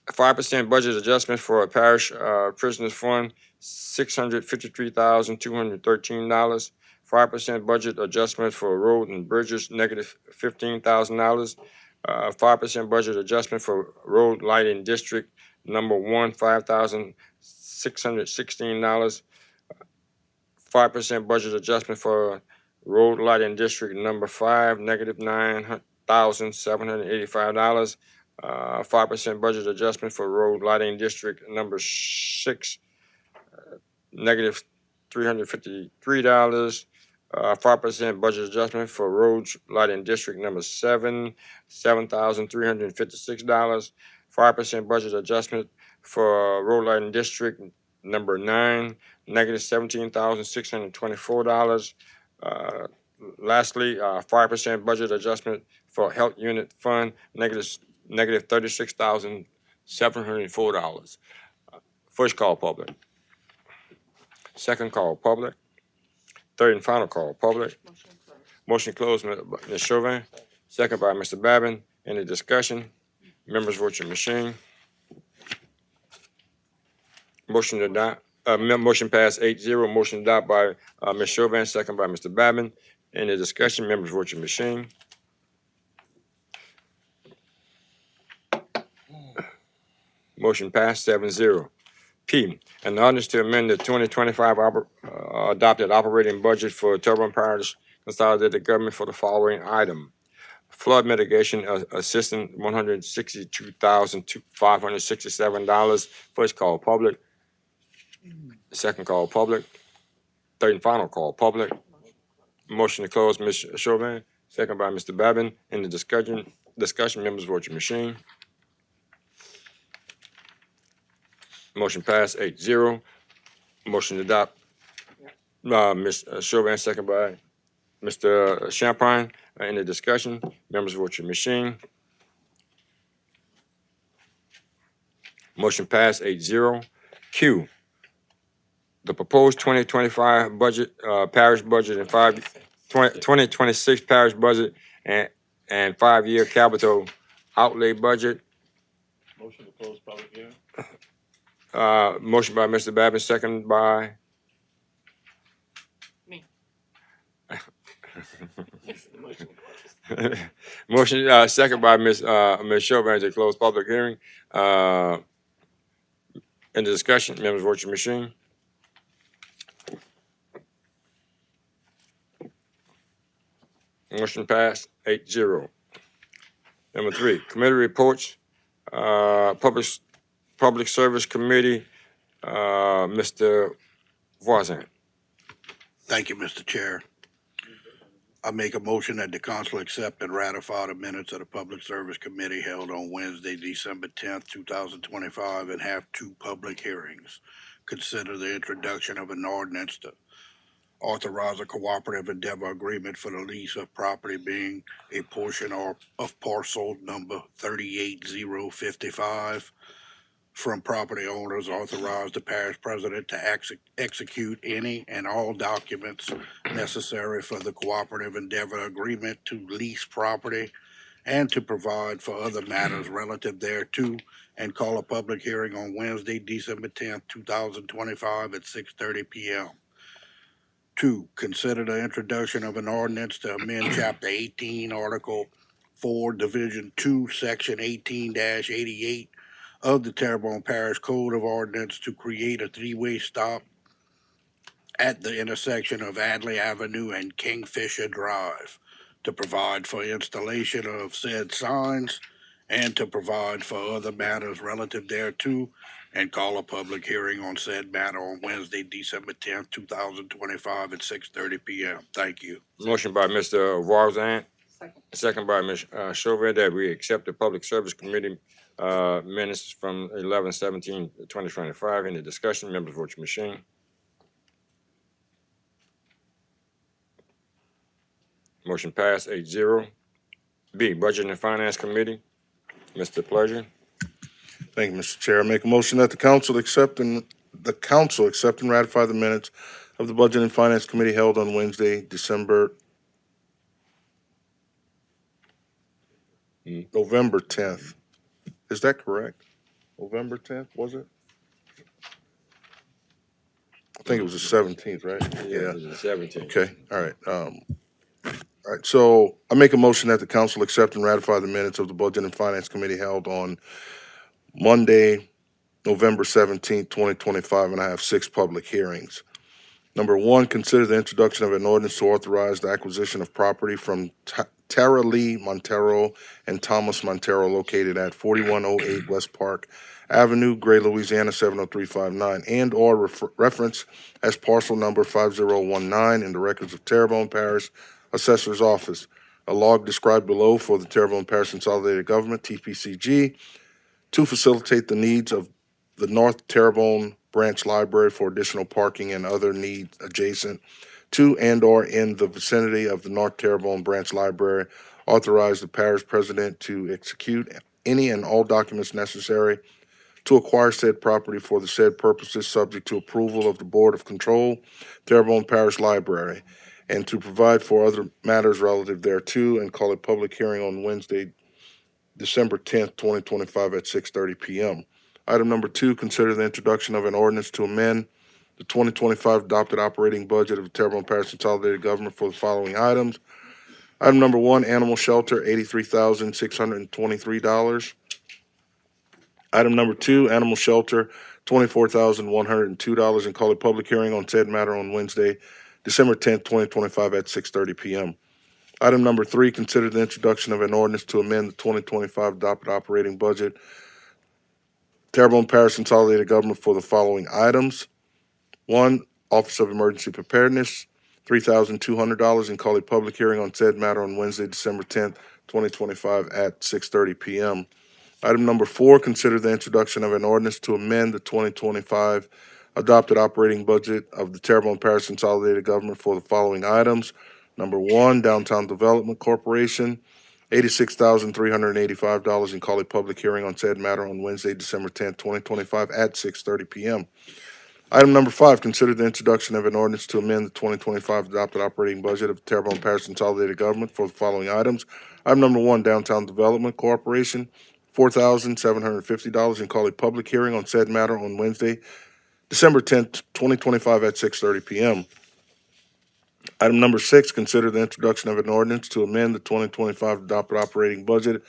5% budget adjustment for a parish prisoners fund, $653,213. 5% budget adjustment for road and bridges, negative $15,000. 5% budget adjustment for road lighting district number 1, $5,616. 5% budget adjustment for road lighting district number 5, negative $9,785. 5% budget adjustment for road lighting district number 6, negative $353. 5% budget adjustment for roads lighting district number 7, $7,356. 5% budget adjustment for road lighting district number 9, negative $17,624. Lastly, 5% budget adjustment for health unit fund, negative $36,704. First call public. Second call public. Third and final call public. Motion closed, Ms. Chauvin. Second by Mr. Babin. Any discussion? Members vote your machine. Motion to adopt. Motion passed 8-0. Motion adopted by Ms. Chauvin, second by Mr. Babin. Any discussion? Members vote your machine. Motion passed 7-0. P, an ordinance to amend the 2025 adopted operating budget for Terrebonne Parish Consolidated Government for the following item. Flood mitigation assistance, $162,567. First call public. Second call public. Third and final call public. Motion to close, Ms. Chauvin. Second by Mr. Babin. In the discussion, members vote your machine. Motion passed 8-0. Motion to adopt. Ms. Chauvin, second by Mr. Champagne. In the discussion, members vote your machine. Motion passed 8-0. Q, the proposed 2025 budget, parish budget and 2026 parish budget and 5-year capital outlay budget. Motion to close public hearing. Motion by Mr. Babin, second by Me. motion, second by Ms. Chauvin to close public hearing. In the discussion, members vote your machine. Motion passed 8-0. Number 3, committee reports. Public Service Committee, Mr. Voisin. Thank you, Mr. Chair. I make a motion that the council accept and ratify the minutes of the Public Service Committee held on Wednesday, December 10th, 2025, and have 2 public hearings. Consider the introduction of an ordinance to authorize a cooperative endeavor agreement for the lease of property being a portion of parcel number 38055 from property owners, authorize the parish president to execute any and all documents necessary for the cooperative endeavor agreement to lease property and to provide for other matters relative thereto, and call a public hearing on Wednesday, December 10th, 2025 at 6:30 p.m. 2, consider the introduction of an ordinance to amend Chapter 18, Article 4, Division 2, Section 18-88 of the Terrebonne Parish Code of Ordinance to create a 3-way stop at the intersection of Adley Avenue and Kingfisher Drive, to provide for installation of said signs and to provide for other matters relative thereto, and call a public hearing on said matter on Wednesday, December 10th, 2025 at 6:30 p.m. Thank you. Motion by Mr. Voisin, Second by Ms. Chauvin, that we accept the Public Service Committee minutes from 11/17/2025. Any discussion? Members, vote your machine. Motion passed 8-0. B, Budget and Finance Committee. Mr. Pleasure. Thank you, Mr. Chair. I make a motion that the council accept and ratify the minutes of the Budget and Finance Committee held on Wednesday, November 10th. Is that correct? November 10th, was it? I think it was the 17th, right? Yeah, it was 17. Okay, all right. All right, so I make a motion that the council accept and ratify the minutes of the Budget and Finance Committee held on Monday, November 17th, 2025, and I have 6 public hearings. Number 1, consider the introduction of an ordinance to authorize the acquisition of property from Tara Lee Montero and Thomas Montero located at 4108 West Park Avenue, Gray, Louisiana, 70359, and/or reference as parcel number 5019 in the records of Terrebonne Parish Assessor's Office. A log described below for the Terrebonne Parish Consolidated Government, TPCG, to facilitate the needs of the North Terrebonne Branch Library for additional parking and other needs adjacent to and/or in the vicinity of the North Terrebonne Branch Library. Authorize the parish president to execute any and all documents necessary to acquire said property for the said purposes, subject to approval of the Board of Control, Terrebonne Parish Library, and to provide for other matters relative thereto, and call a public hearing on Wednesday, December 10th, 2025 at 6:30 p.m. Item number 2, consider the introduction of an ordinance to amend the 2025 adopted operating budget of the Terrebonne Parish Consolidated Government for the following items. Item number 1, animal shelter, $83,623. Item number 2, animal shelter, $24,102, and call a public hearing on said matter on Wednesday, December 10th, 2025 at 6:30 p.m. Item number 3, consider the introduction of an ordinance to amend the 2025 adopted operating budget, Terrebonne Parish Consolidated Government for the following items. 1, Office of Emergency Preparedness, $3,200, and call a public hearing on said matter on Wednesday, December 10th, 2025 at 6:30 p.m. Item number 4, consider the introduction of an ordinance to amend the 2025 adopted operating budget of the Terrebonne Parish Consolidated Government for the following items. Number 1, Downtown Development Corporation, $86,385, and call a public hearing on said matter on Wednesday, December 10th, 2025 at 6:30 p.m. Item number 5, consider the introduction of an ordinance to amend the 2025 adopted operating budget of the Terrebonne Parish Consolidated Government for the following items. Item number 1, Downtown Development Corporation, $4,750, and call a public hearing on said matter on Wednesday, December 10th, 2025 at 6:30 p.m. Item number 6, consider the introduction of an ordinance to amend the 2025 adopted operating budget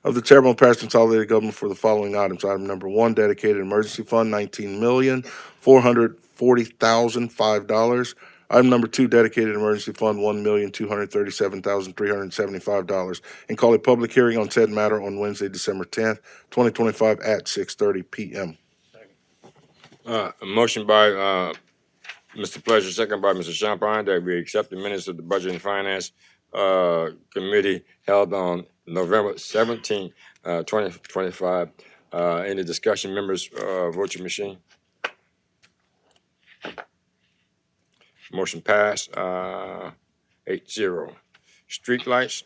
of the Terrebonne Parish Consolidated Government for the following items. Item number 1, dedicated emergency fund, $19,440,005. Item number 2, dedicated emergency fund, $1,237,375, and call a public hearing on said matter on Wednesday, December 10th, 2025 at 6:30 p.m. A motion by Mr. Pleasure, second by Mr. Champagne, that we accept the minutes of the Budget and Finance Committee held on November 17th, 2025. Any discussion, members, vote your machine. Motion passed, 8-0. Streetlights,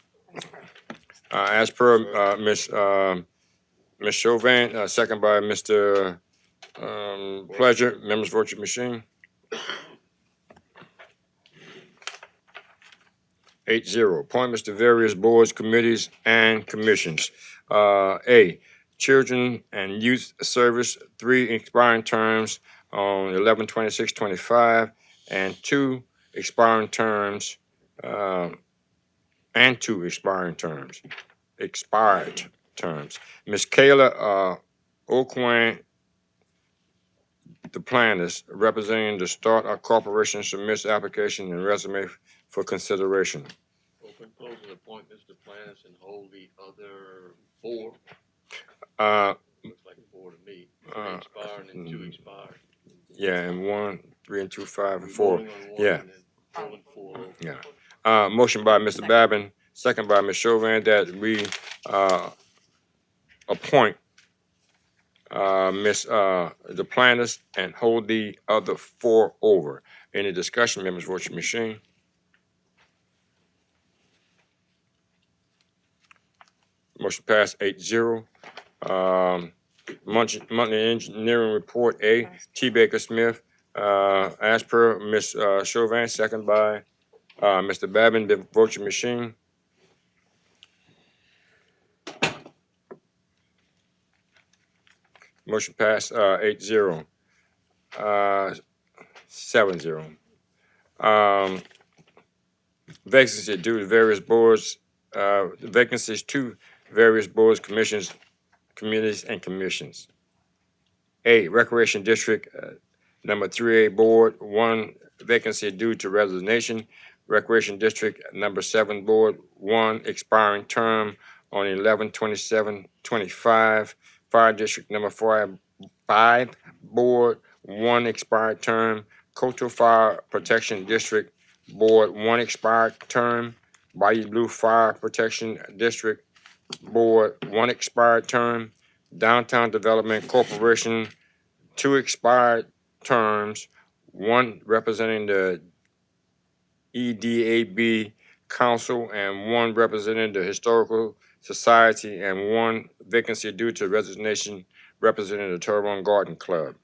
as per Ms. Chauvin, second by Mr. Pleasure, members, vote your machine. 8-0. Appointments to various boards, committees, and commissions. A, Children and Youth Service, 3 expiring terms on 11/26/25, and 2 expiring terms, expired terms. Ms. Kayla O'Quinn, the planners, representing the Startup Corporation, submits application and resume for consideration. Open, close the appointments to planners and hold the other 4. Looks like 4 to me. 3 expired and 2 expired. Yeah, and 1, 3, and 2, 5, and 4. Voting on one Yeah. and then rolling 4 over. Yeah. Motion by Mr. Babin, second by Ms. Chauvin, that we appoint the planners and hold the other 4 over. Any discussion, members, vote your machine. Motion passed 8-0. Monthly engineering report A, T. Baker Smith, as per Ms. Chauvin, second by Mr. Babin, vote your machine. Motion passed 8-0. 7-0. Vacancy due to various boards, vacancies to various boards, commissions, committees, and commissions. A, Recreation District, number 3A Board, 1 vacancy due to resignation. Recreation District, number 7 Board, 1 expiring term on 11/27/25. Fire District, number 5 Board, 1 expired term. Coastal Fire Protection District Board, 1 expired term. Bayou Blue Fire Protection District Board, 1 expired term. Downtown Development Corporation, 2 expired terms, 1 representing the EDAB Council and 1 representing the Historical Society, and 1 vacancy due to resignation representing the Terrebonne Garden Club.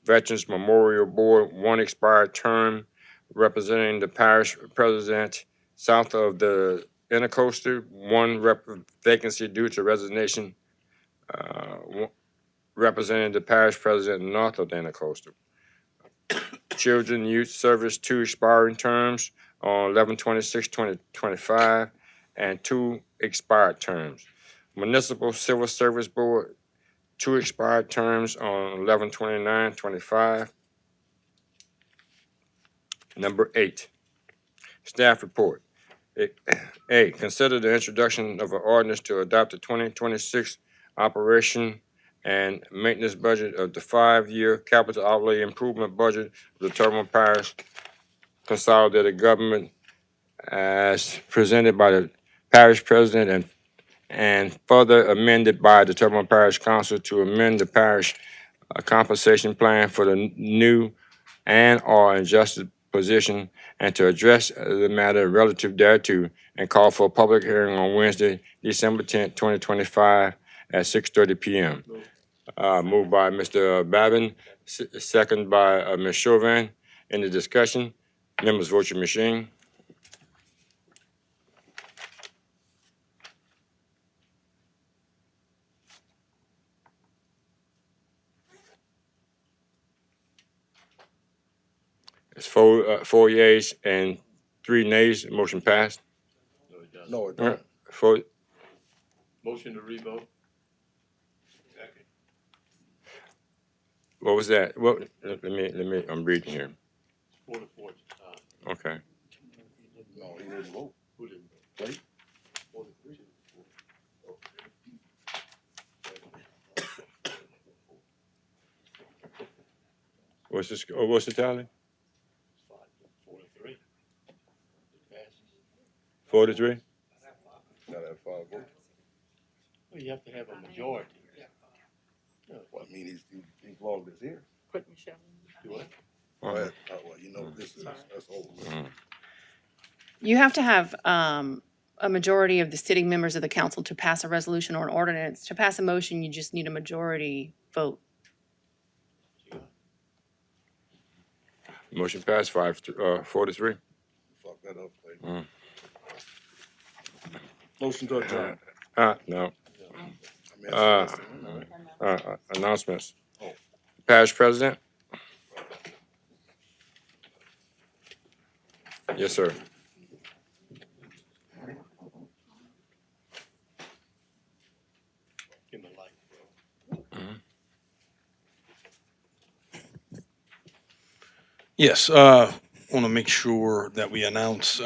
Veterans Memorial Board, 1 expired term representing the parish president south of the Intercoastal, 1 vacancy due to resignation representing the parish president north of the Intercoastal. Children Youth Service, 2 expiring terms on 11/26/2025 and 2 expired terms. Municipal Civil Service Board, 2 expired terms on 11/29/25. Number 8, staff report. A, consider the introduction of an ordinance to adopt the 2026 operation and maintenance budget of the 5-year capital outlay improvement budget of the Terrebonne Parish consolidated government as presented by the parish president and further amended by the Terrebonne Parish Council to amend the parish compensation plan for the new and/or adjusted position and to address the matter relative thereto and call for a public hearing on Wednesday, December 10th, 2025 at 6:30 p.m. Moved by Mr. Babin, second by Ms. Chauvin. Any discussion? Members, vote your machine. It's 4 yeas and 3 nays. Motion passed. No, it All don't. right, 4. Motion to revote? What was that? Well, let me. I'm reading here. 4-4. Okay. No, he didn't vote. Who didn't Wait. What's this? Oh, what's the tally? 4-3. Passes. 4-3. Gotta have 5 votes. Well, you have to have a majority. Well, I mean, he's logged as here. Put Michelle. Do what? Go ahead. Well, you know, that's over with. You have to have a majority of the sitting members of the council to pass a resolution or an ordinance. To pass a motion, you just need a majority vote. Motion passed 4-3. Fuck that up, lady. Mm. Motion to adjourn. No. I mean, Announcements. Oh. Parish president? Yes, sir. Give him a light. Yes, want to make sure that we announce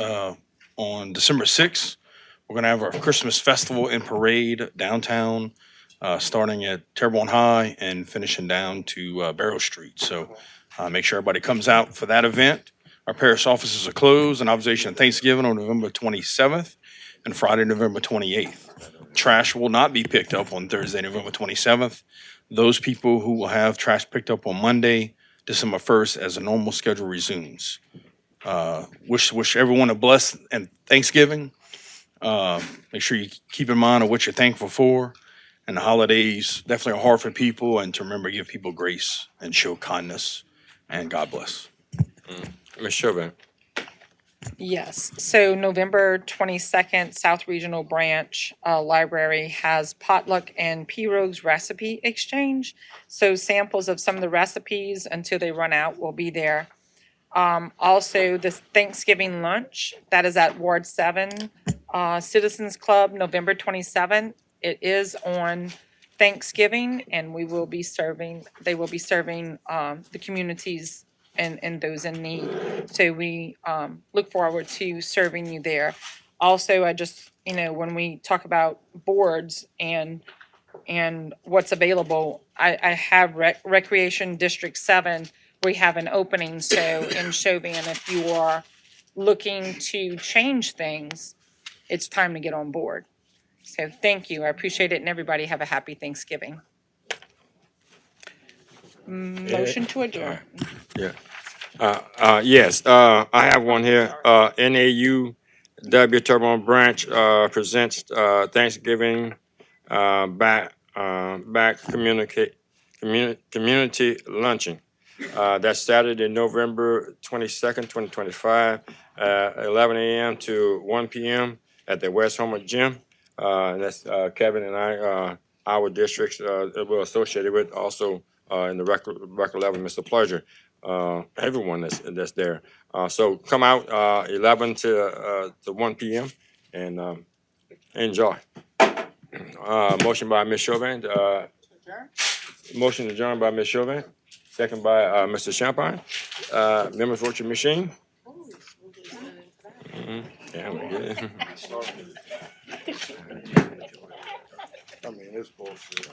on December 6th, we're going to have our Christmas festival and parade downtown, starting at Terrebonne High and finishing down to Barrow Street. So make sure everybody comes out for that event. Our parish offices are closed in observation of Thanksgiving on November 27th. and Friday, November 28th. Trash will not be picked up on Thursday, November 27th. Those people who will have trash picked up on Monday, December 1st, as the normal schedule resumes. Wish everyone a blessed and Thanksgiving. Make sure you keep in mind of what you're thankful for. And the holidays definitely are hard for people, and to remember, give people grace and show kindness. And God bless. Ms. Chauvin. Yes, so November 22nd, South Regional Branch Library has potluck and pirogues recipe exchange. So samples of some of the recipes until they run out will be there. Also, the Thanksgiving lunch, that is at Ward 7 Citizens Club, November 27th. It is on Thanksgiving, and they will be serving the communities and those in need. So we look forward to serving you there. Also, I just, when we talk about boards and what's available, I have Recreation District 7, we have an opening, so in Chauvin, if you are looking to change things, it's time to get on board. So thank you, I appreciate it, and everybody have a happy Thanksgiving. Motion to adjourn. Yeah. Yes, I have one here. NAUW Terrebonne Branch presents Thanksgiving back community luncheon. That's Saturday, November 22nd, 2025, 11 a.m. to 1 p.m. at the West Homer Gym. And that's Kevin and I, our districts that we're associated with, also in the record level, Mr. Pleasure, everyone that's there. So come out 11 to 1 p.m. and enjoy. Motion by Ms. Chauvin. Motion adjourned by Ms. Chauvin. Second by Mr. Champagne. Members, vote your machine. Yeah, I'm gonna get it. I mean, it's bullshit.